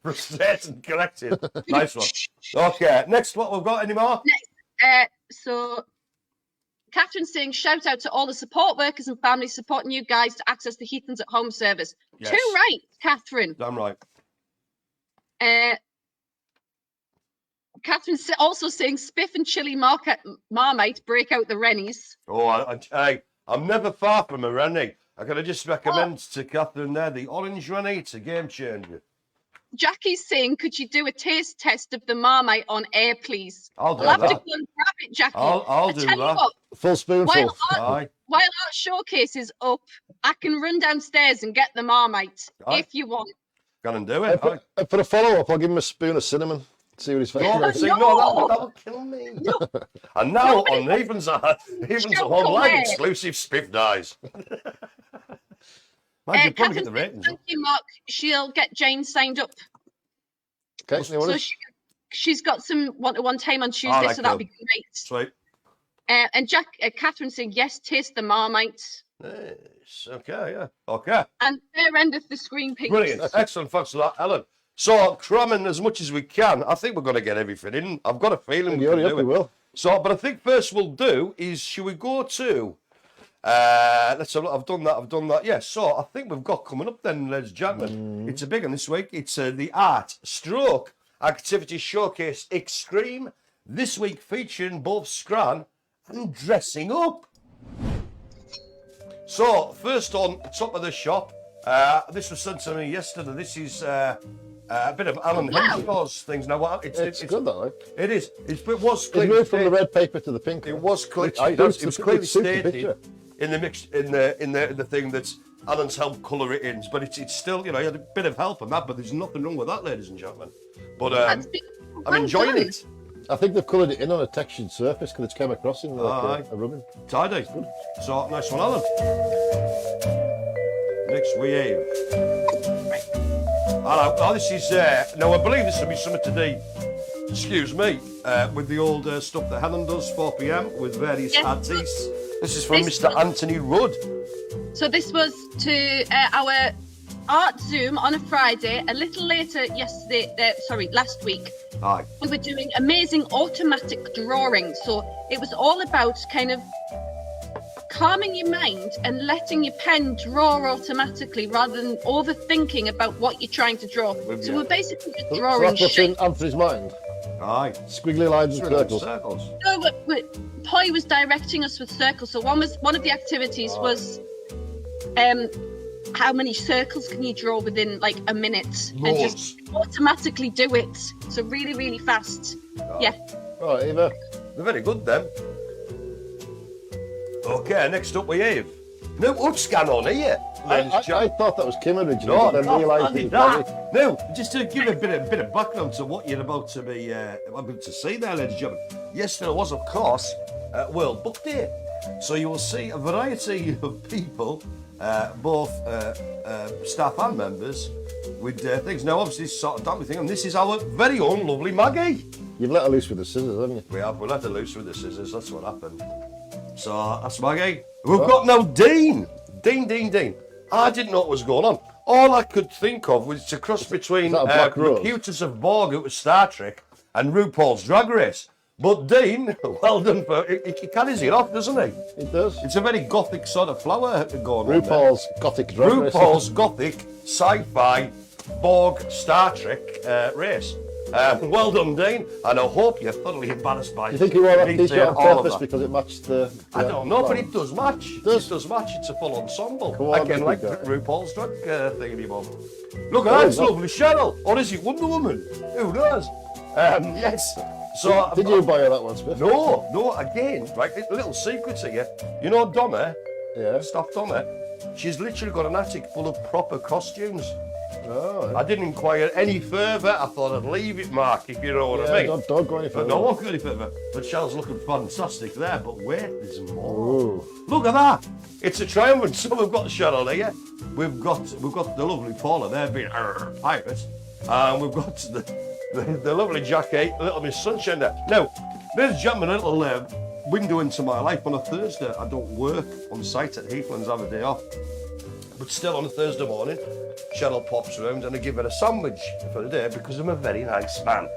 frustrated and corrected. Nice one. Okay, next, what we've got any more? So Catherine's saying, shout out to all the support workers and families supporting you guys to access the Heathlands at Home service. Yes. Too right, Catherine. Damn right. Catherine's also saying, Spiff and chili Marmite break out the Rennies. Oh, I'm never far from a Rennie. I can just recommend to Catherine there the orange Rennie. It's a game changer. Jackie's saying, could you do a taste test of the Marmite on air, please? I'll do I'll have to that. go and grab it, Jackie. I'll do tell you that. what, Full spoonful. Aye. while our showcase is up, I can run downstairs and get the Marmite Aye. if you want. Go and do it. Aye. For a follow-up, I'll give him a spoon of cinnamon. See what he's No, thinking. see, no, that'll kill me. And now on Even's online exclusive Spiff dies. Man, you probably get the ratings. Thank you, Mark. She'll get Jane signed up. Okay, So she's got some one-to-one time on Tuesday, right, so that'll cool. be great. Sweet. And Catherine saying, yes, taste the Marmite. Nice. Okay, yeah. Okay. And fair end of the screen pink. Brilliant. Excellent. Thanks for that, Ellen. So, cramming as much as we can. I think we're going to get everything in. I've got a feeling we can do we it. will. So, but I think first we'll do is, should we go to, let's have a look. I've done that. Yeah, so I think we've got coming up then, ladies and gentlemen. It's a big one this week. It's the Art Stroke Activity Showcase Extreme. This week featuring both Scran and dressing up. So, first on top of the shop, this was sent to me yesterday. This is a bit of Alan Henshaw's things. Now, It's good, though. Like. it is. It was It's clearly moved from the stated. red paper to the pink. It was clearly. Which It suits was the- clearly which suits the stated picture. in the mix in the thing that Alan's helped colour it in. But it's still, you know, he had a bit of help on that. But there's nothing wrong with that, ladies and gentlemen. But That's I'm enjoying done. it. I think they've coloured it in on a textured surface because it's came across in like a rubbing. Tidy. So nice one, Alan. Next we have. Hello. Oh, this is now I believe this will be something to do. Excuse me, with the old stuff that Helen does, 4 p.m. with various Yes. artists. This is from This Mr. was- Anthony Rudd. So this was to our art Zoom on a Friday. A little later last week, Aye. we were doing amazing automatic drawing. So it was all about kind of calming your mind and letting your pen draw automatically rather than overthinking about what you're trying to draw. So we're basically just So drawing that's what's in shapes. Anthony's mind. Aye. Squiggly lines and circles. Circles. No, but Poi was directing us with circles. So one of the activities was how many circles can you draw within like a minute and just automatically do it. So really, really fast. Yeah. Right, Eva. They're very good then. Okay, next up we have no HUD scan on here. I thought that was Kim originally, No, but then realised it was Barry. No, just to give a bit of background to what you're about to be about to see there, ladies and gentlemen. Yesterday was, of course, World Book Day. So you will see a variety of people, both staff and members, with things. Now, obviously, this sort of damn thing, and this is our very own lovely Maggie. You've let her loose with the scissors, haven't you? We let her loose with the scissors, that's what happened. So, that's Maggie. We've got now Dean. Dean. I didn't know what was going on. All I could think of was a cross between Computers of Borg, it was Star Trek, and RuPaul's Drag Race. But Dean, well done for he carries it off, doesn't he? It does. It's a very gothic sort of flower going on. RuPaul's Gothic Drag Race. RuPaul's Gothic, Sci-Fi, Borg, Star Trek race. Well done, Dean, and I hope you're thoroughly embarrassed by it. Do you think he wore that t-shirt on purpose because it matched the... I don't know, but it does match. It does match. It's a full ensemble. Again, like RuPaul's drag thingy bob. Look at that, it's lovely Cheryl. Or is it Wonder Woman? Who knows? Yes. So did you buy her that one, Spiff? No, again, right, a little secret here. You know Donna? Yeah. Staff Donna? She's literally got an attic full of proper costumes. Oh, yeah. I didn't inquire any further. I thought I'd leave it, Mark, if you know what I mean. Don't go any further. No, I won't go any further. But Cheryl's looking fantastic there. But wait, there's more. Ooh. Look at that. It's a triumvirate. So we've got Cheryl here. We've got the lovely Paula there being pirate. And we've got the lovely Jackie, little Miss Sunshine there. Now, ladies and gentlemen, a little window into my life. On a Thursday, I don't work on site at Heathlands, I have a day off. But still on a Thursday morning, Cheryl pops around and I give her a sandwich for the day because I'm a very nice man.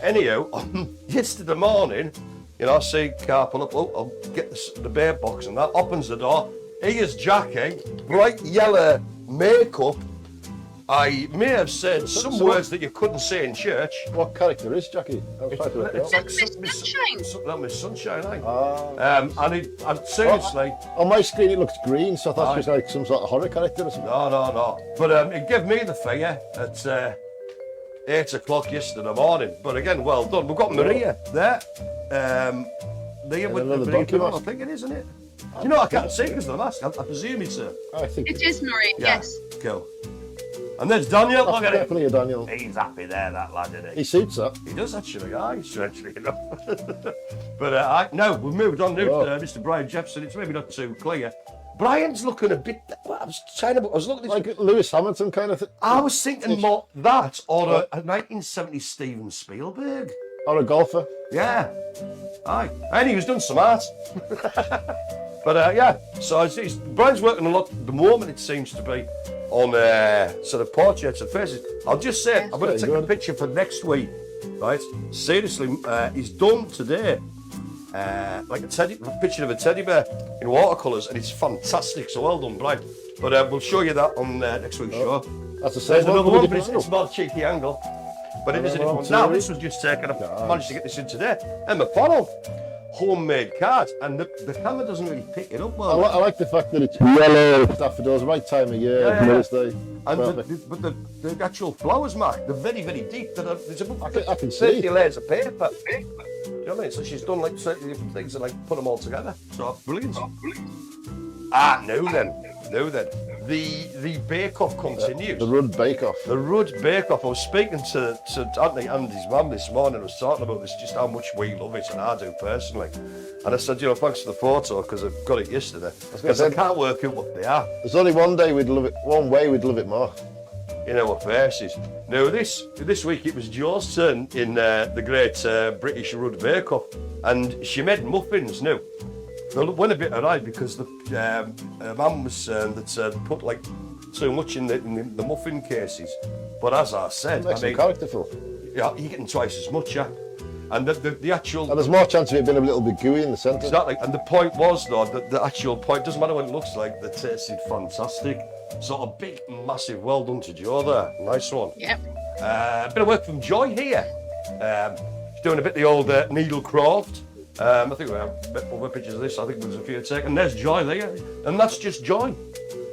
Anyhow, on yesterday morning, you know, I see car pull up, I'll get the bear box and that, opens the door. Here's Jackie, bright yellow makeup. I may have said some words that you couldn't say in church. What character is Jackie? I was trying to look it up. Miss Sunshine. That Miss Sunshine, and seriously... On my screen it looks green, so I thought it was like some sort of horror character or something. No. But it gave me the fear at 8 o'clock yesterday morning. But again, well done. We've got Maria there. There with another the donkey mask. I think it is, isn't it? You know, I can't see because of the mask. I presume it's her. I think It is Marie, yes. Cool. And there's Daniel. Look at it. Definitely a Daniel. He's happy there, that lad, isn't he? He suits that. He does actually, strangely enough. But no, we've moved on now to Mr. Brian Jefferson. It's maybe not too clear. Brian's looking a bit. Well, I was looking at Like Lewis Hamilton kind of thing. I was thinking more that or a 1970s Steven Spielberg. Or a golfer. Yeah. Aye. And he was doing some art. But yeah, so Brian's working a lot at the moment, it seems to be, on sort of portraits and faces. I'll just say, I'm going to take a picture for next week, right? Seriously, he's done today, like a picture of a teddy bear in watercolours, and it's fantastic, so well done, Brian. But we'll show you that on next week's show. That's the same There's another one, but it's more cheeky angle. But it isn't one. Now, this was just taken, I managed to get this in today. Emma Farrell. Homemade card, and the camera doesn't really pick it up well. I like the fact that it's yellow daffodils, right time of year, Mother's Day. And but the actual flowers, Mark, they're very, very deep. There's about I can 30 see. layers of paper. You know what I mean? So she's done like 30 different things and like put them all together. So brilliant. Now then. The bake-off continues. The Rudd bake-off. The Rudd bake-off. I was speaking to Andy's mum this morning. I was talking about this, just how much we love it, and I do personally. And I said, thanks for the photo, because I got it yesterday. Because I can't work out what they are. There's only one way we'd love it more. In our faces. Now this week it was Jo's turn in the great British Rudd bake-off, and she made muffins. Now, they went a bit awry because her mum was saying that put like too much in the muffin cases. But as I said, Makes them characterful. Yeah, you're getting twice as much, yeah. And the actual... And there's more chance of it being a little bit gooey in the centre. Exactly. And the point was, though, that the actual point, doesn't matter what it looks like, they tasted fantastic. Sort of big, massive, well done to Jo there. Nice one. Yep. Bit of work from Joy here. She's doing a bit of the old needlecraft. I think we have a bit more pictures of this. I think there's a few taken. And there's Joy there, and that's just Joy.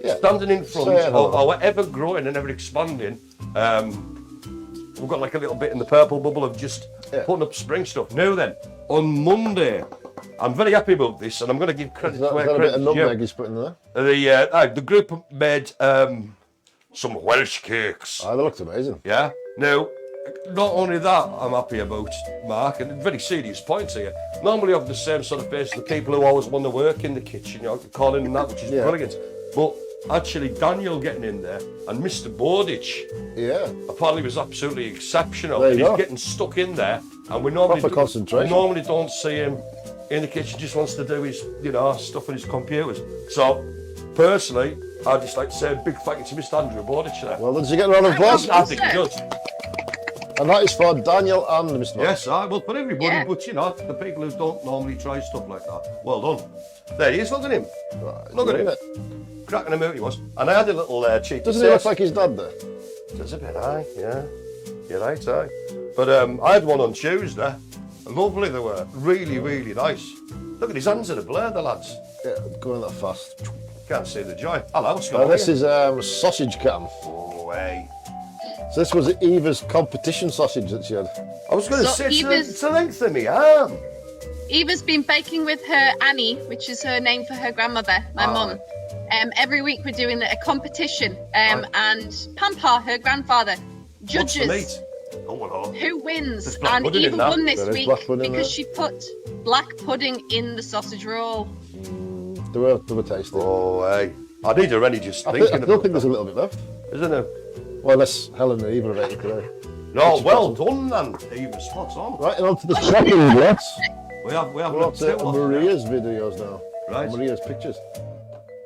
Yeah. Standing in front Saying of hello. our ever-growing and ever-expanding. We've got like a little bit in the purple bubble of just putting up spring stuff. Now then, on Monday, I'm very happy about this, and I'm going to give credit Is to that where a bit credit's of nutmeg due. he's putting there? The group made some Welsh cakes. Oh, that looks amazing. Yeah. Now, not only that, I'm happy about Mark, and very serious points here. Normally, I have the same sort of face as the people who always want to work in the kitchen, you know, Colin and that, which is brilliant. But actually, Daniel getting in there and Mr. Bowditch Yeah. apparently was absolutely exceptional. There you And he's go. getting stuck in there, and we normally Proper concentration. normally don't see him in the kitchen. Just wants to do his, you know, stuff on his computers. So, personally, I'd just like to say a big thank you to Mr. Andrew Bowditch there. Well, did you get a round of applause? I think he does. And that is for Daniel and Mr. Mark. Yes, well, for everybody, Yeah. but you know, the people who don't normally try stuff like that. Well done. There he is, look at him. Right, Look at him. it. Cracking him out he was. And I had a little cheeky Doesn't he look like his dad there? Does a bit, aye, yeah. You're right, aye. But I had one on Tuesday. Lovely they were. Really, really nice. Look at his hands are a blur, the lads. Yeah, going that fast. Can't see the joy. Hello, what's going on This here? is sausage cam. Oh, hey. So this was Eva's competition sausage that she had. I was going to So say, Eva's- it's the length of me arm. Eva's been baking with her Annie, which is her name for her grandmother, my mum. Every week we're doing a competition, and Pampa, her grandfather, What's the judges meat? Oh, well, who wins. There's black And pudding in Eva that. won this There is week black pudding in because there. she put black pudding in the sausage roll. They were tasty. Oh, hey. I need a Rennie just I thinking still about think there's a little bit left. that. Isn't there? Well, unless Helen and Eva are eating today. No, Which well person? done, then. Eva, spot on. Right, and on to the second lot. We have We're on got two to off Maria's videos now. Right. Maria's pictures.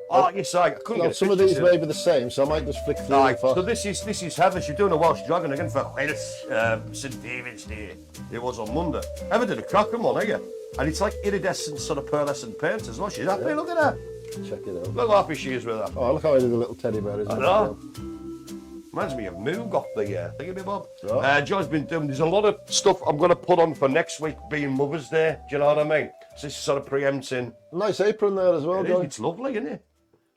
Oh, yes, I couldn't Now, get some of pictures these in. may be the same, so I might just flick through Right, them so fast. this is Heather. She's doing a Welsh Dragon again for Wales, St David's Day. It was on Monday. Ever did a cracking one, are you? And it's like iridescent sort of pearlescent paint as well. She's happy. Look at her. Check it out. Look how happy she is with that. Oh, look how I did the little teddy bear, isn't I it? know. Reminds me of Moog off the thingy, Bob. Right. Joy's been doing. There's a lot of stuff I'm going to put on for next week, being Mother's Day. Do you know what I mean? So this is sort of preempting. Nice apron there as well, It is, Joy. it's lovely, isn't it?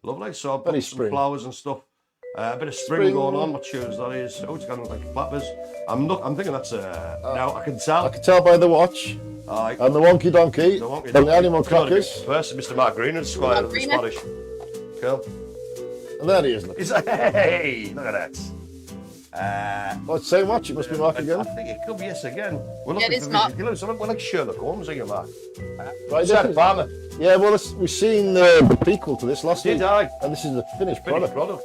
Lovely. So I've Very put some spring. flowers and stuff. A bit of spring, Spring. going on. What tunes that is? Oh, it's kind of like flappers. I'm thinking that's now I can tell. I can tell by the watch Aye. and the wonky donkey The wonky and donkey. the animal It's gotta be crackers. First, Mr. Mark Green and Squire of the Green. Spanish. Cool. And there he is. Look. Hey, look at that. Oh, it's the same watch. It must be Mark I again. think it could be yes again. We're Yeah, looking it is for Mark. music killers. We're like Sherlock Holmes, are you, Mark? Right, Sarah this is- Palmer. Yeah, well, we've seen the prequel to this last Did week. I? And this is the finished Finished product. product.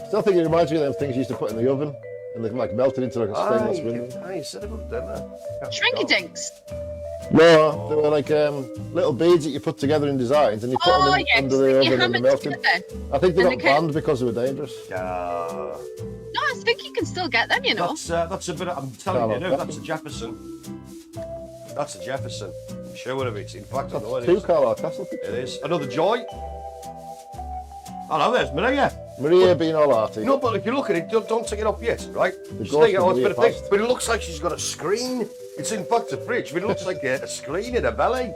Still think it reminds me of them things you used to put in the oven and they like melted into like a stainless window. Aye, you said about them. Shrinky dinks. No, they were like little beads that you put together in designs and you put Oh, them in, yes. under the You oven and hammer they it melted. together. I think they And got they can- banned because they were dangerous. No, I think you can still get them, you know. That's a bit. I'm telling you Carlo. now. That's a Jefferson. That's a Jefferson. I'm sure of it. In fact, I know it Two is. Carlisle Castle pictures. It is another Joy. Hello, there's Maria. Maria being all arty. No, but if you look at it, don't take it off yet, right? Just ghost take it of off, Maria but, passed. but it looks like she's got a screen. It's in fact a fridge, but it looks like a screen in her belly.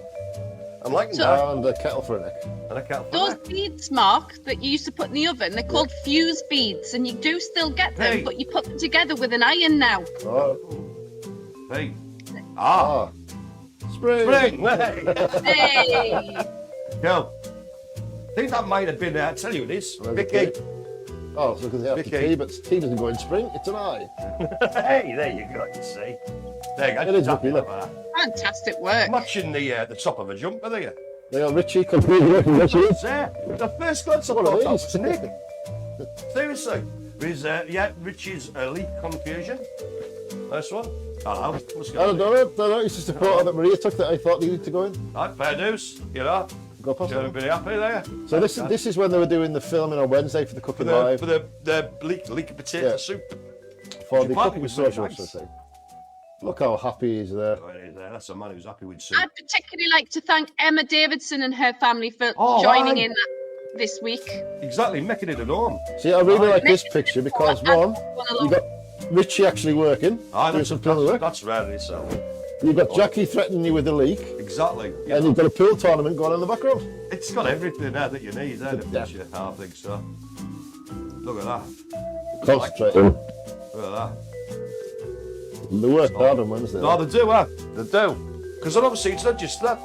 I'm liking So- that. And a kettle for a neck. And I can't Those beads, Mark, that you used to put in the oven, they're called fuse beads, and you do still get them, Hey. but you put them together with an iron now. Oh, Hey. Ah. spring. Spring. Hey. Hey! Go. I think that might have been, I tell you it is. Where's the Vicky. key? Oh, so because they have Vicky. tea, but tea doesn't go in spring. It's an eye. Hey, there you go, you see. There you go. It is Happy Vicky, look. about Fantastic work. that. Matching the top of a jumper there. They got Richie completely working. Richie. It's there. The first glance I What are thought that these? was Nick. Seriously. There's, Richie's elite confusion. Nice one. Hello. What's I going don't on? know. It's just a photo that Maria took that I thought needed to go in. Right, fair news. You know. Go past You're it. pretty happy there. So this is when they were doing the filming on Wednesday for the For Cooking the, Live for the leek potato Yeah. soup. for the the party Cooking was really Socials. nice. I think. Look how happy he's there. Oh, it is there. That's a man who's happy with soup. I'd particularly like to thank Emma Davidson and her family for Oh, joining aye. in this week. Exactly, making it at home. See, I really like this Next picture because I one, wanna you look. got Richie actually working, Ah, doing that's, some film work. that's rare in itself. You've got Jackie threatening you with a leak, Exactly. You and know, you've got a pool tournament going on in the background. it's got everything there that you need, there, the Yeah. picture. I think so. Look at that. Concentrating. Look at that. Lure hard on Wednesday. No, they do, They do. Because obviously it's not just that.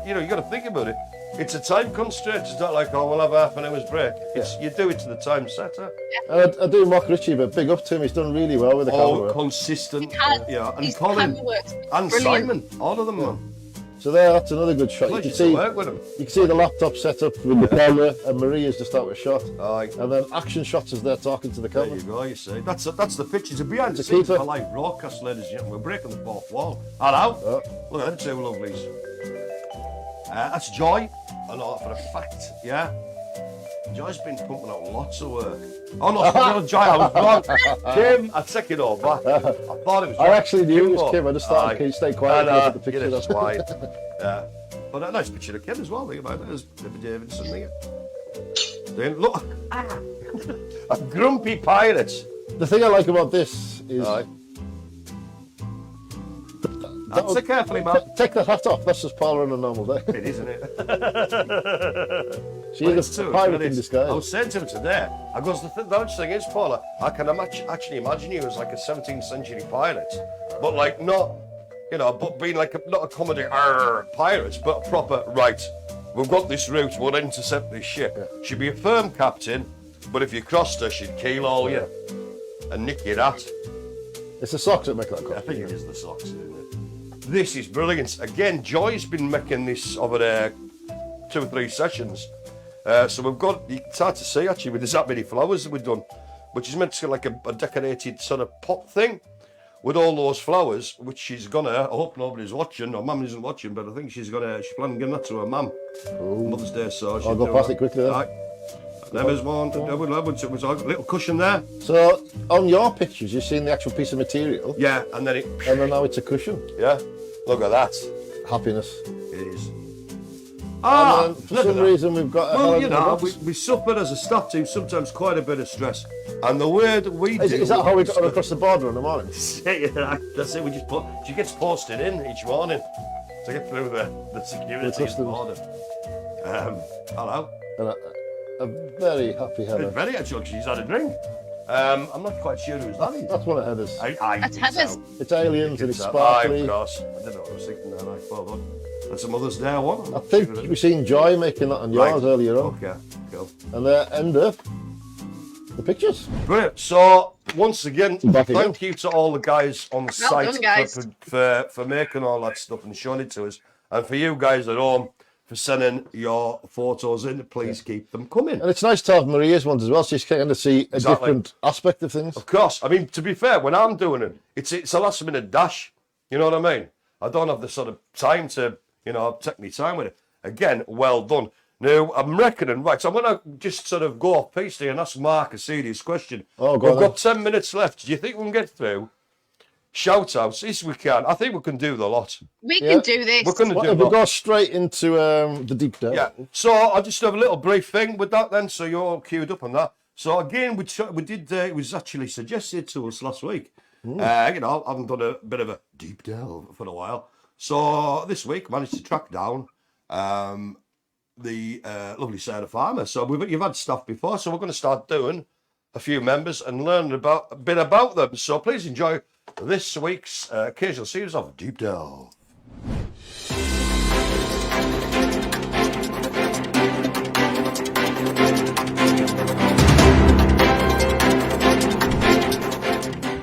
You know, you got to think about it. It's a time constraint. It's not like, oh, we'll have half an hour's break. It's you do it to the time setter. And I do mock Richie, but big up to him. He's done really well with the camera work. Consistent. He has. Yeah, and His Colin camera works and brilliant. Simon, all of them, man. So that's another good shot. You Pleasure can to see, work with them. you can see the laptop set up with the camera, and Maria's just out with a shot. Aye. And then action shots as they're talking to the There camera. you go, you see. That's the pictures. A behind the It's a scenes keeper. for live broadcast, ladies and gentlemen. We're breaking the fourth wall. Hello. Oh. Look at them two lovelies. That's Joy. I know that for a fact, yeah. Joy's been pumping out lots of work. Oh no, no, Joy, I was wrong. Kim, I take it all back. I thought it was I actually knew it was but- Kim. I just thought, okay, stay quiet and look at the picture. That's why. Yeah. But a nice picture of Kim as well. Think about it. There's David Davidson there. Then look, a grumpy pirate. The thing I like about this is Aye. That's it carefully, man. take the hat off. That's just Paula on a normal day. It is, isn't it? She Well, is it's a true, pirate it in is. disguise. I was saying to him today, I goes, the nice thing is, Paula, I can actually imagine you as like a 17th century pirate, but like not, you know, but being like not a comedy pirates, but a proper, right, we've got this route, we'll intercept this ship. Yeah. She'd be a firm captain, but if you crossed her, she'd keel all you and nick your hat. It's the socks that make that I cut. think it is the socks, isn't it? This is brilliant. Again, Joy's been making this over 2 or 3 sessions. So we've got, it's hard to see actually, with there's that many flowers that we've done, which is meant to be like a decorated sort of pot thing with all those flowers, which she's gonna, I hope nobody's watching, or Mum isn't watching, but I think she's planning giving that to her mum. Mother's Day, so I'll go past it quickly then. Right. There was one, there was a little cushion there. So on your pictures, you've seen the actual piece of material, Yeah, and then and then now it's a cushion. yeah, look at that. Happiness. It is. And then for look at some that. reason we've got a Well, Helen you in the know, box. we suffer as a staff team sometimes quite a bit of stress. And the way that we do... Is that how we got across the border in the morning? Yeah, that's it, she gets posted in each morning to get through the security The customs. border. Hello. And a very happy It's Helen. very actually, she's had a drink. I'm not quite sure who's that is. That's one of Heather's. That's think Heather's. so. It's aliens and it's Aye, sparkly. of course. I didn't know what I was thinking there. Like, well done. That's a Mother's Day one. I think we've seen Joy making that on yours earlier on. Okay, cool. And there end up the pictures. Brilliant. So once again, Back again. thank you to all the guys on the Well site done, guys. for making all that stuff and showing it to us, and for you guys at home for sending your photos in. Please keep them coming. And it's nice to have Maria's ones as well, so you can kind of see a Exactly. different aspect of things. Of course. I mean, to be fair, when I'm doing it, it's a last minute dash. You know what I mean? I don't have the sort of time to, you know, take my time with it. Again, well done. Now, I'm reckoning, right, so I'm going to just sort of go off piece here and ask Mark a serious question. Oh, go We've on got 10 minutes left. Do you think we can get through shout outs? Yes, we can. I think we can do the lot. We Yeah. can do this. We're going to Well, do if the we lot. go straight into the deep dive. Yeah. So I'll just have a little brief thing with that then, so you're all queued up on that. So again, we did. It was actually suggested to us last week. You know, I haven't done a bit of a deep delve for a while. So this week, managed to track down the lovely Sarah Farmer. So you've had stuff before, so we're going to start doing a few members and learn a bit about them. So please enjoy this week's occasional series of Deep Delve.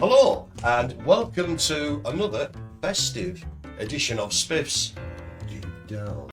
Hello, and welcome to another festive edition of Spiff's Deep Delve.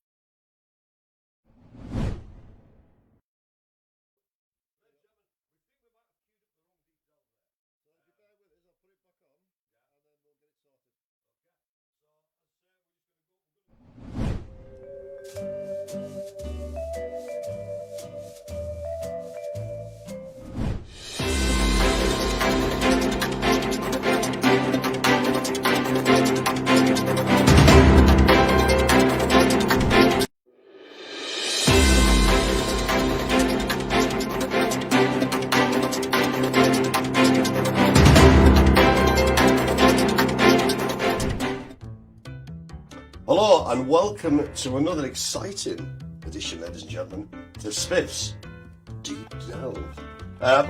Hello and welcome to another exciting edition, ladies and gentlemen, to Spiff's Deep Delve.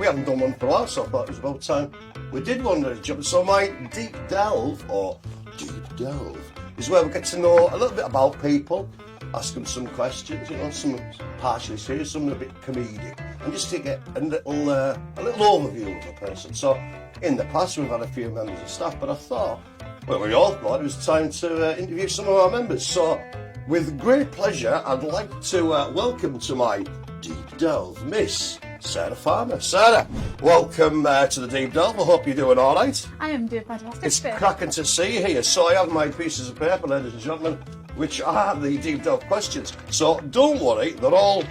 We haven't done one for a while, so I thought it was about time we did one, ladies and gentlemen. So my Deep Delve, or Deep Delve, is where we get to know a little bit about people, ask them some questions, you know, some partially serious, some a bit comedic, and just to get a little overview of a person. So in the past we've had a few members of staff, but I thought, well, we all thought it was time to interview some of our members. So with great pleasure, I'd like to welcome to my Deep Delve Miss Sarah Farmer. Sarah, welcome to the Deep Delve. I hope you're doing all right. I am doing fantastic. It's cracking to see you here. So I have my pieces of paper, ladies and gentlemen, which are the Deep Delve questions. So don't worry, they're all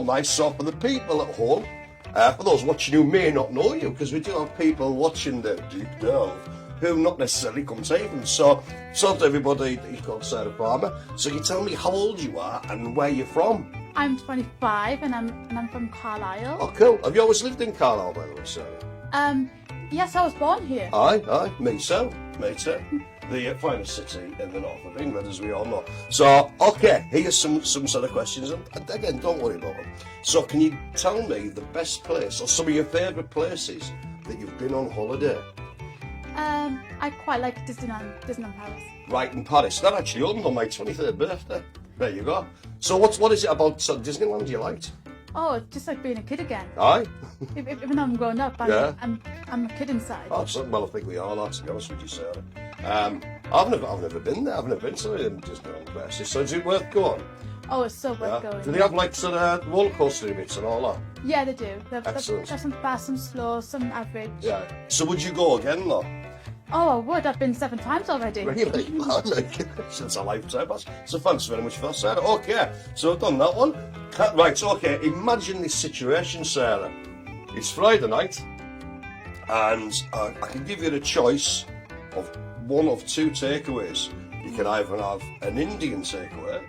nice. So for the people at home, for those watching who may not know you, because we do have people watching the Deep Delve who not necessarily come to them. So to everybody, you're called Sarah Farmer. So you tell me how old you are and where you're from. I'm 25 and I'm from Carlisle. Oh, cool. Have you always lived in Carlisle, by the way, Sarah? Yes, I was born here. Aye, me too. The finest city in the north of England, as we all know. So, okay, here's some sort of questions, and again, don't worry about them. So, can you tell me the best place, or some of your favourite places that you've been on holiday? I quite like Disneyland Paris. Right, in Paris. That actually opened on my 23rd birthday. There you go. So, what is it about Disneyland you liked? Oh, it's just like being a kid again. Aye. Even though I'm grown up, I'm a kid inside. Oh, well, I think we are, to be honest with you, Sarah. I've never been there. I've never been to Disneyland places. So is it worth going? Oh, it's so worth going. Do they have like sort of roller coaster bits and all that? Yeah, they do. Excellent. There's some fast, some slow, some average. Yeah. So would you go again, though? Oh, I would. I've been 7 times already. Really? Since a lifetime. So thanks very much for that, Sarah. Okay, so I've done that one. Right, okay, imagine this situation, Sarah. It's Friday night, and I can give you the choice of one of 2 takeaways. You can either have an Indian takeaway,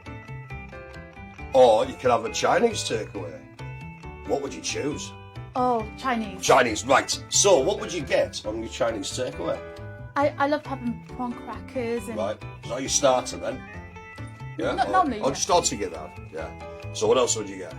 or you can have a Chinese takeaway. What would you choose? Oh, Chinese. Chinese, right. So what would you get on your Chinese takeaway? I love having prawn crackers and... Right, so you starter then? Yeah? Normally, I'll yeah. just start to get that, yeah. So what else would you get?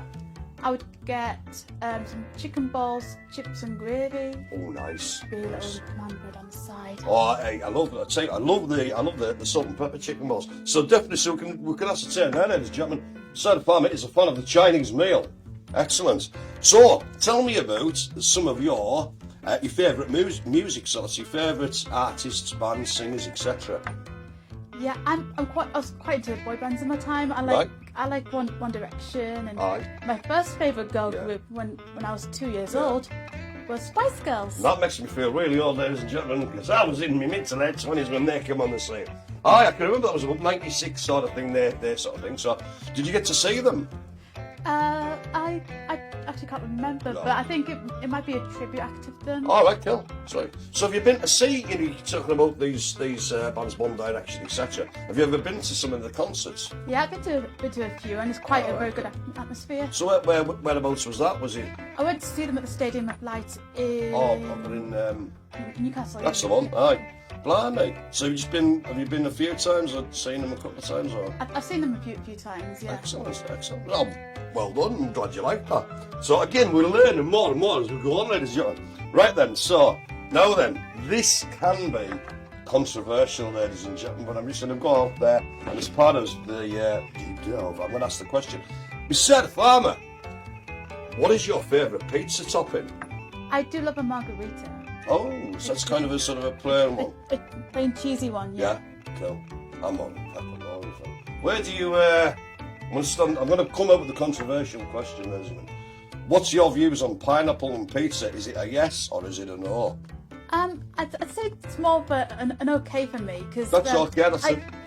I would get some chicken balls, chips and gravy. Oh, nice. Be a Nice. little naan bread on the side. Oh, hey, I love the salt and pepper chicken balls. So definitely, so we can ascertain now, ladies and gentlemen, Sarah Farmer is a fan of the Chinese meal. Excellent. So tell me about some of your favourite music sorts, your favourite artists, bands, singers, etc. Yeah, I was quite into boy bands in my time. I like One Direction, and Aye. my first favourite girl Yeah. group when I was 2 years old was Spice Girls. That makes me feel really old, ladies and gentlemen, because I was in my mid to late 20s when they came on the scene. Aye, I can remember that was about 96 sort of thing, their sort of thing. So, did you get to see them? I actually can't remember, No. but I think it might be a tribute act of them. All right, cool. So have you been to see? You're talking about these bands, One Direction, etc. Have you ever been to some of the concerts? Yeah, I've been to a few, and it's quite a very good atmosphere. So whereabouts was that? Was it? I went to see them at the Stadium of Light in Newcastle. That's the one. Aye. Blimey. So have you been a few times or seen them a couple of times? Or? I've seen them a few times, yeah. Excellent. Oh, well done. I'm glad you liked that. So again, we're learning more and more as we go on, ladies and gentlemen. Right then, so now then, this can be controversial, ladies and gentlemen, but I'm just going to go out there, and as part of the Deep Delve, I'm going to ask the question. Miss Sarah Farmer, what is your favourite pizza topping? I do love a margarita. Oh, so that's kind of a sort of a plain one. A plain cheesy one, yeah. Yeah, cool. I'm on pepperoni. Where do you? I'm going to come up with a controversial question, ladies and gentlemen. What's your views on pineapple and pizza? Is it a yes or is it a no? I'd say it's more of an okay for me because That's okay.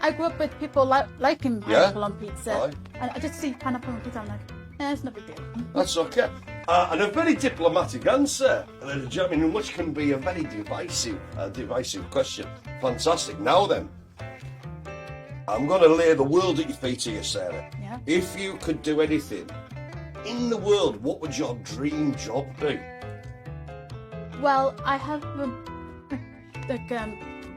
I grew up with people liking pineapple on pizza, Aye. and I just see pineapple on pizza. I'm like, it's no big deal. That's okay. And a very diplomatic answer, ladies and gentlemen, which can be a very divisive question. Fantastic. Now then, I'm going to lay the world at your feet here, Sarah. Yeah. If you could do anything in the world, what would your dream job be? Well, I have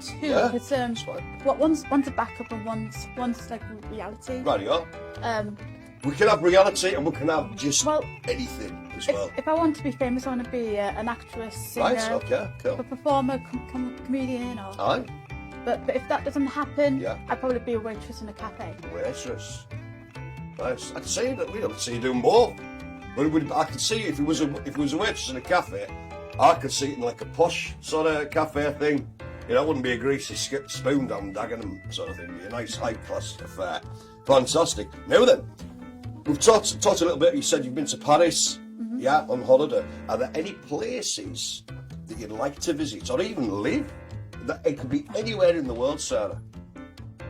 two. Yeah, It's fine. one's a backup and one's like reality. Right, yeah. Um, We can have reality and we can have just well, anything as well. if I want to be famous, I want to be an actress, singer, Right, okay, cool. a performer, comedian, or. Aye, But if that doesn't happen, Yeah. I'd probably be a waitress in a cafe. waitress. Nice. I'd say that we don't see you doing both. But I could see if it was a waitress in a cafe, I could see it in like a posh sort of cafe thing. You know, it wouldn't be a greasy spoon down Dagenham sort of thing. It'd be a nice high class affair. Fantastic. Now then, we've talked a little bit. You said you've been to Paris, yeah, on holiday. Are there any places that you'd like to visit or even live? That it could be anywhere in the world, Sarah.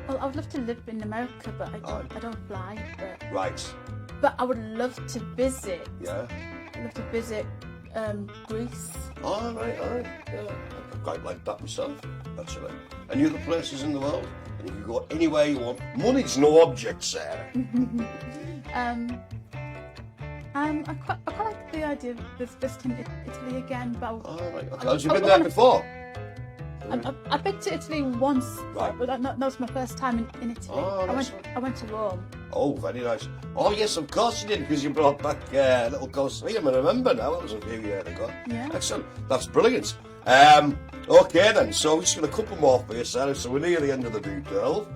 Well, I would love to live in America, but I don't fly. Right. But I would love to visit. Yeah. I'd love to visit Greece. All right. Yeah. I quite like that myself, actually. Any other places in the world? And you can go anywhere you want. Money's no object, Sarah. I quite like the idea of visiting Italy again, but All right. Okay. Have you been there before? I've been to Italy once, Right. but that was my first time in Italy. Oh, nice. I went to Rome. Oh, very nice. Oh, yes, of course you did, because you brought back a little Colosseum. I remember now. That was a few years ago. Yeah. Excellent. That's brilliant. Okay, then. So we're just going to couple more for you, Sarah. So we're near the end of the deep delve.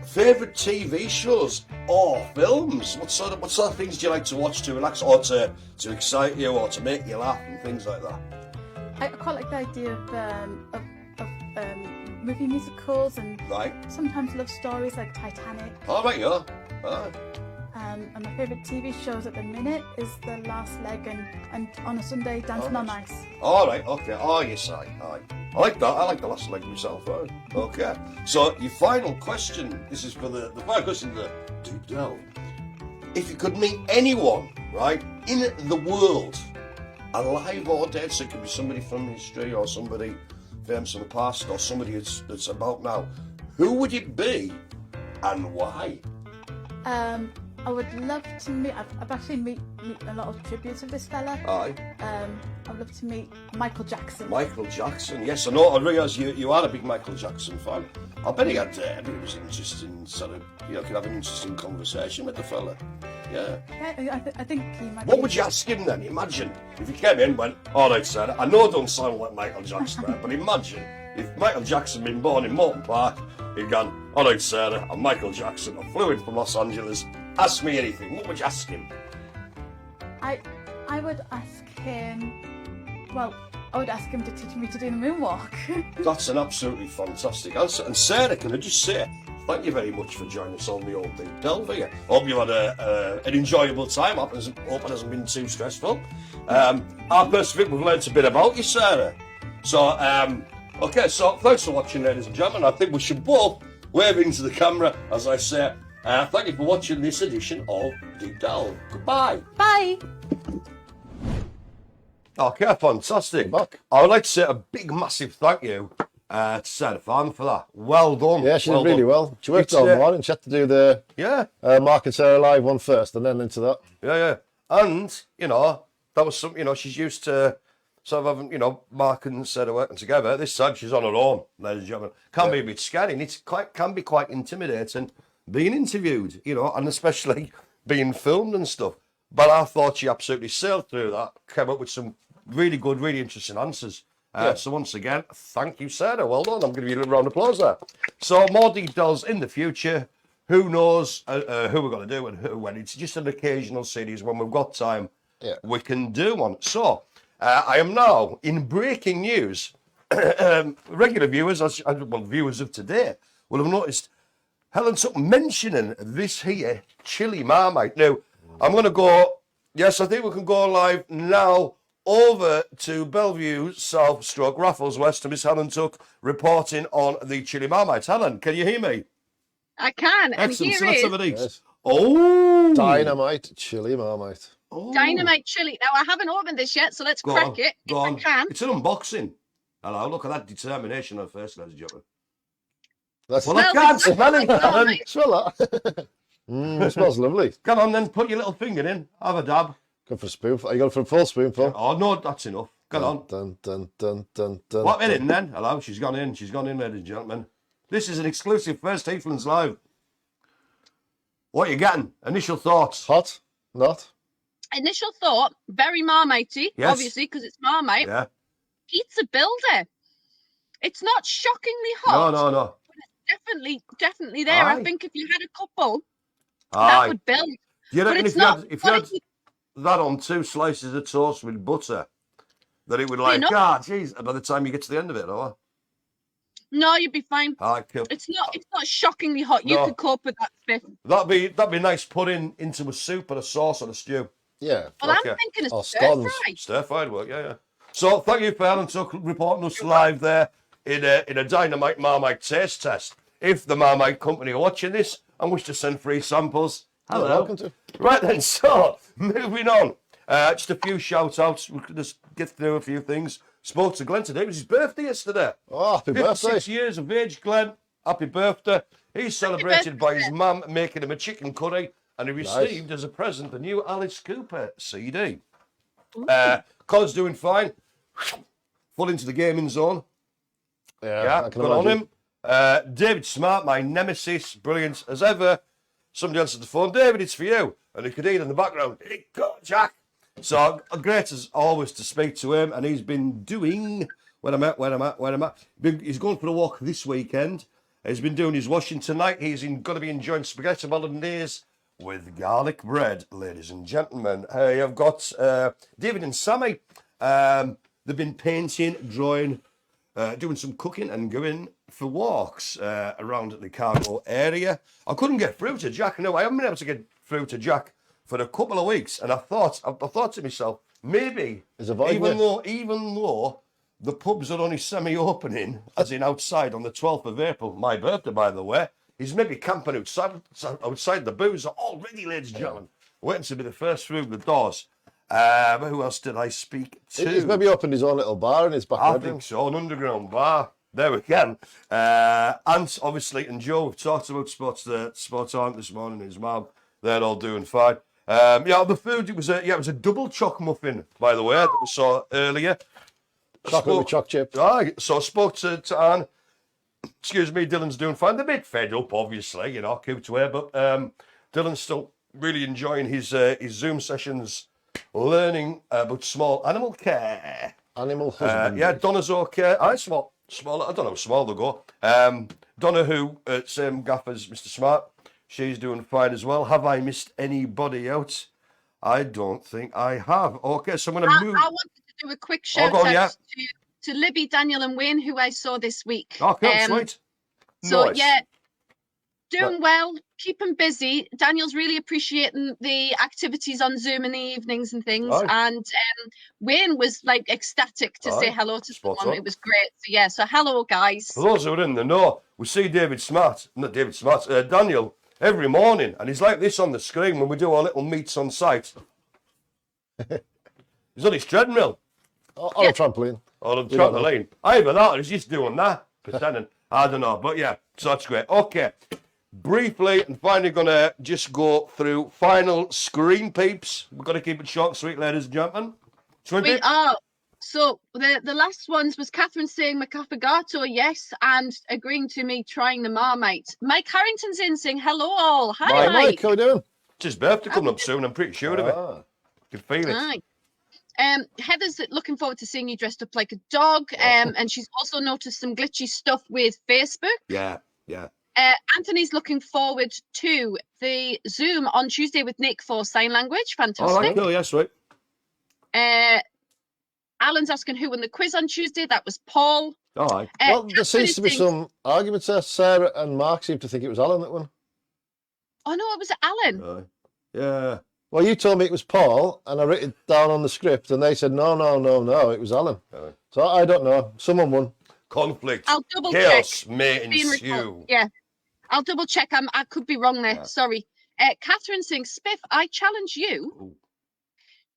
Favourite TV shows or films? What sort of things do you like to watch to relax, or to excite you, or to make you laugh, and things like that? I quite like the idea of movie musicals and Right. sometimes love stories like Titanic. All right, yeah. All right. And my favourite TV shows at the minute is The Last Leg and on a Sunday Dancing on Ice. All right, okay. Oh, yes, aye. I like that. I like The Last Leg myself. Right. Okay. So your final question. This is for the final question of the deep delve. If you could meet anyone, right, in the world, alive or dead, so it could be somebody from history or somebody famous in the past or somebody that's about now, who would it be and why? I would love to meet. I've actually meet a lot of tributes of this fella. Aye. I would love to meet Michael Jackson. Michael Jackson, yes, I know. I realise you are a big Michael Jackson fan. I bet he was interesting, sort of, could have an interesting conversation with the fella. Yeah. Yeah, I think he might. What would you ask him then? Imagine if he came in and went, all right, Sarah, I know I don't sound like Michael Jackson, but imagine if Michael Jackson had been born in Morton Park, he'd gone, all right, Sarah, I'm Michael Jackson, I flew in from Los Angeles, ask me anything. What would you ask him? I would ask him. Well, I would ask him to teach me to do the moonwalk. That's an absolutely fantastic answer. And Sarah, can I just say, thank you very much for joining us on the old Deep Delve here. Hope you had an enjoyable time. Hope it hasn't been too stressful. I personally think we've learnt a bit about you, Sarah. So, okay, so thanks for watching, ladies and gentlemen. I think we should both wave into the camera as I say, thank you for watching this edition of Deep Delve. Goodbye. Bye. Okay, fantastic. Back. I would like to say a big, massive thank you to Sarah Farmer for that. Well done. Yeah, she did really done. well. She worked It's, all morning. She had to do the Yeah. Marc and Sarah live one first and then into that. Yeah. And, that was something, she's used to sort of having, Marc and Sarah working together. This time she's on her own, ladies and gentlemen. Can be a bit scary. And can be quite intimidating being interviewed, and especially being filmed and stuff. But I thought she absolutely sailed through that, came up with some really good, really interesting answers. So once again, thank you, Sarah. Well done. I'm going to give you a little round of applause there. So more details in the future. Who knows who we're going to do and who when. It's just an occasional series when we've got time. Yeah. We can do one. So I am now in breaking news. Regular viewers, viewers of today, will have noticed Helen took mentioning this here chili Marmite. Now, I'm going to go, yes, I think we can go live now over to Bellevue South stroke Raffles West to Miss Helen Tuck reporting on the chili Marmite. Helen, can you hear me? I can, and Excellent. here So let's is have a eat. Yes. Oh! Dynamite chili Marmite. Oh. dynamite chili. Now, I haven't opened this yet, so let's Go crack on, it go if on. I can. It's an unboxing. Hello, look at that determination on first, ladies and gentlemen. That's Well, I Smells can't exactly smell it, like Helen. Marmite. smell that. It smells lovely. Come on then, put your little finger in. Have a dab. Go for a spoonful. Are you going for a full spoonful? Oh, no, that's enough. Go on. Dun, dun, dun, dun, dun, What dun. in then? Hello, she's gone in. She's gone in, ladies and gentlemen. This is an exclusive first Heathlands live. What are you getting? Initial thoughts? Hot? Not? Initial thought, very Marmitey, Yes. obviously, because it's Marmite. Yeah. Pizza builder. It's not shockingly No, hot. no, no. Definitely there. Aye. I think if you had a couple, Aye. that would build. Do you But reckon it's if you not. had, that on 2 slices of toast with butter, that it would like, enough. jeez, by the time you get to the end of it, or? No, you'd be fine. Aye, cool. It's not shockingly hot. You No. could cope with that, Spiff. That'd be nice putting into a soup or a sauce or a stew. Yeah. Well, Okay. I'm thinking Or of stir scones. fry. Stir fried work, yeah, yeah. So thank you for Helen Tuck reporting us live there in a Dynamite Marmite taste test. If the Marmite company are watching this and wish to send free samples, hello. You're welcome to. Right then, so moving on. Just a few shout outs. We could just get through a few things. Spoke to Glenn today. It was his birthday yesterday. Oh, happy 56 birthday. years of age, Glenn. Happy birthday. He's celebrated by his mum making him a chicken curry, and he received as a present the new Alice Cooper CD. Colin's doing fine. Full into the gaming zone. Yeah, I can good on imagine. him. David Smart, my nemesis, brilliant as ever. Somebody answered the phone. David, it's for you. And he could hear in the background, "Hey, go, Jack." So great as always to speak to him, and he's been doing where I'm at. He's going for a walk this weekend. He's been doing his washing tonight. He's going to be enjoying spaghetti bolognese with garlic bread, ladies and gentlemen. I've got David and Sammy. They've been painting, drawing, doing some cooking and going for walks around the cargo area. I couldn't get through to Jack. No, I haven't been able to get through to Jack for a couple of weeks, and I thought to myself, maybe even though the pubs are only semi-opening, as in outside on the 12th of April, my birthday, by the way, he's maybe camping outside the booze already, ladies and gentlemen, waiting to be the first through the doors. But who else did I speak to? He's maybe opened his own little bar in his back I bedroom. think so, an underground bar. There we can. Ant, obviously, and Joe, we've talked about Sports Aunt this morning, his mum. They're all doing fine. The food, it was a double choc muffin, by the way, that we saw earlier. Chocolate with choc chip. So I spoke to Anne. Excuse me, Dylan's doing fine. They're a bit fed up, obviously, cooped away, but Dylan's still really enjoying his Zoom sessions, learning about small animal care. Animal husband. Donna's okay. Small. I don't know how small they'll go. Donna, who same gaff as Mr. Smart, she's doing fine as well. Have I missed anybody out? I don't think I have. Okay, so I'm going to move. I wanted to do a quick shout out to Libby, Daniel, and Wayne, who I saw this week. Oh, cool, sweet. So nice. doing well, keeping busy. Daniel's really appreciating the activities on Zoom in the evenings and things. Aye. And Wayne was like ecstatic to say hello to someone. It was great. So hello, guys. For those who are in the know, we see Daniel, every morning, and he's like this on the screen when we do our little meets on site. He's on his treadmill. On a trampoline. On a trampoline. Either that or he's just doing that, pretending. I don't know, but yeah, so that's great. Okay, briefly and finally going to just go through final screen peeps. We're going to keep it short and sweet, ladies and gentlemen. We are. So the last ones was Catherine saying Macafagato, yes, and agreeing to me trying the Marmite. Mike Harrington's in saying hello all. Hi, Mike, how are you doing? It's his birthday coming up soon, I'm pretty sure of it. I can feel it. Aye. Heather's looking forward to seeing you dressed up like a dog, and she's also noticed some glitchy stuff with Facebook. Yeah. Anthony's looking forward to the Zoom on Tuesday with Nick for sign language. Fantastic. All right, cool, yes, right. Alan's asking who won the quiz on Tuesday. That was Paul. All right. Well, there seems to be some arguments there. Sarah and Mark seem to think it was Alan that won. Oh, no, it was Alan. Yeah. Well, you told me it was Paul, and I wrote it down on the script, and they said, no, it was Alan. So I don't know. Someone won. Conflict. I'll double Chaos check. may ensue. Yeah, I'll double check. I could be wrong there. Sorry. Catherine saying, Spiff, I challenge you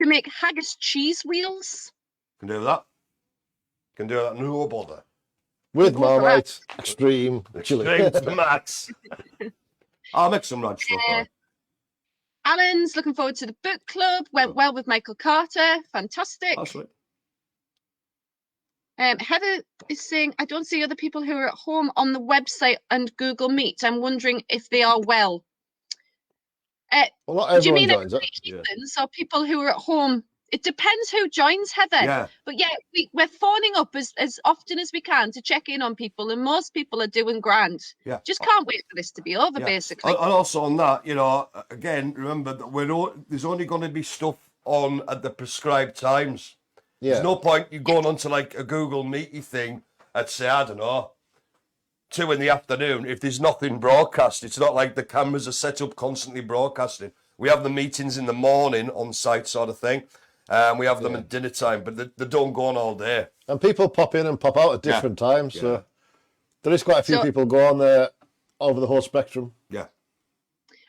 to make haggis cheese wheels. Can do that. No bother. With Marmite, extreme chili. Extreme to the max. I'll make some ranch stuff. Alan's looking forward to the book club. Went well with Michael Carter. Fantastic. That's right. Heather is saying, I don't see other people who are at home on the website and Google Meet. I'm wondering if they are well. Well, not Do you everyone mean joins it. Heathlands or people who are at home? It depends who joins, Heather. Yeah. But yeah, we're phoning up as often as we can to check in on people, and most people are doing grand. Yeah. Just can't wait for this to be over, Yeah. basically. And also on that, you know, again, remember that there's only going to be stuff on at the prescribed times. Yeah. There's no point you going onto like a Google Meety thing at, say, I don't know, 2 in the afternoon if there's nothing broadcast. It's not like the cameras are set up constantly broadcasting. We have the meetings in the morning on site sort of thing. We have them at dinner time, but they don't go on all day. And people pop in and pop out at different times. Yeah. So there is quite a few people go on there over the whole spectrum. Yeah.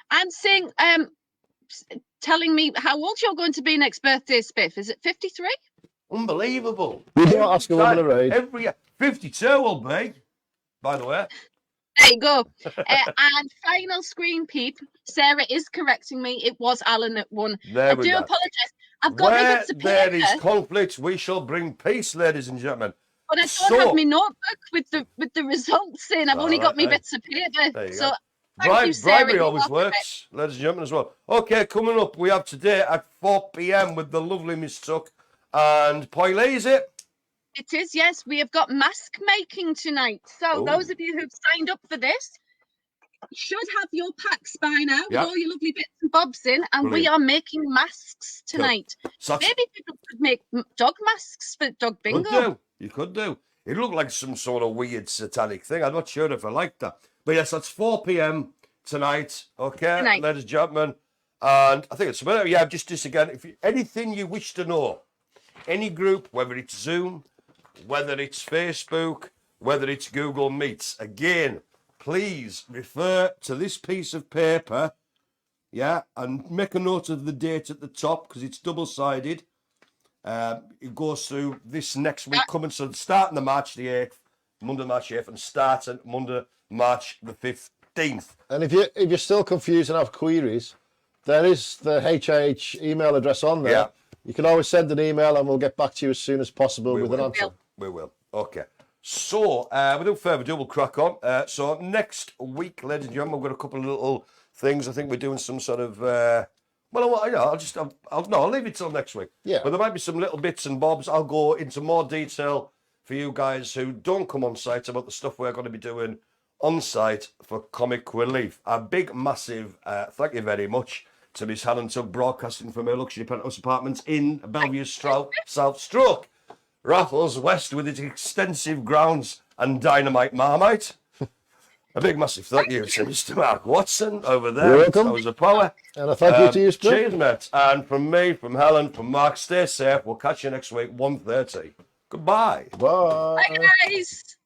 And saying, telling me how old you're going to be next birthday, Spiff. Is it 53? Unbelievable. We don't ask a woman her age. Every year. 52 will be, by the way. There you go. And final screen peep. Sarah is correcting me. It was Alan that won. There I we do go. apologise. I've got my Where bits of there paper, is conflict, we shall bring peace, ladies and gentlemen. but I don't have my notebook with the results in. I've only got my bits of paper. There you So go. thank you, Sarah. Bribery You always are correct. works, ladies and gentlemen, as well. Okay, coming up, we have today at 4 p.m. with the lovely Miss Tuck and Poiley, is it? It is, yes. We have got mask making tonight. So those of you who've signed up for this should have your packs by now with all your lovely bits and bobs in, and we are making masks tonight. So maybe people could make dog masks for dog bingo. You could do. It looked like some sort of weird satanic thing. I'm not sure if I like that. But yes, that's 4 p.m. tonight. Okay, ladies and gentlemen. And I think it's about just again, if anything you wish to know, any group, whether it's Zoom, whether it's Facebook, whether it's Google Meets, again, please refer to this piece of paper, and make a note of the date at the top because it's double-sided. It goes through this next week coming, so starting the March the 8th, Monday March 8th, and starting Monday March the 15th. And if you're still confused and have queries, there is the HIH email address on there. Yeah. You can always send an email and we'll get back to you as soon as possible with an answer. We will. Okay. So, without further ado, we'll crack on. So, next week, ladies and gentlemen, we've got a couple of little things. I think we're doing some sort of... I'll leave it till next week. Yeah. But there might be some little bits and bobs. I'll go into more detail for you guys who don't come on site about the stuff we're going to be doing on site for Comic Relief. A big, massive thank you very much to Miss Helen Tugg, broadcasting from her luxury penthouse apartments in Bellevue, South Stroke. Raffles West with its extensive grounds and dynamite Marmite. A big massive thank you to Mr. Mark Watson over there. You're welcome. That was a power. And a thank you to you, Spiff. Cheers, mate. And from me, from Helen, from Mark, stay safe. We'll catch you next week, 1:30. Goodbye. Bye. Bye, guys.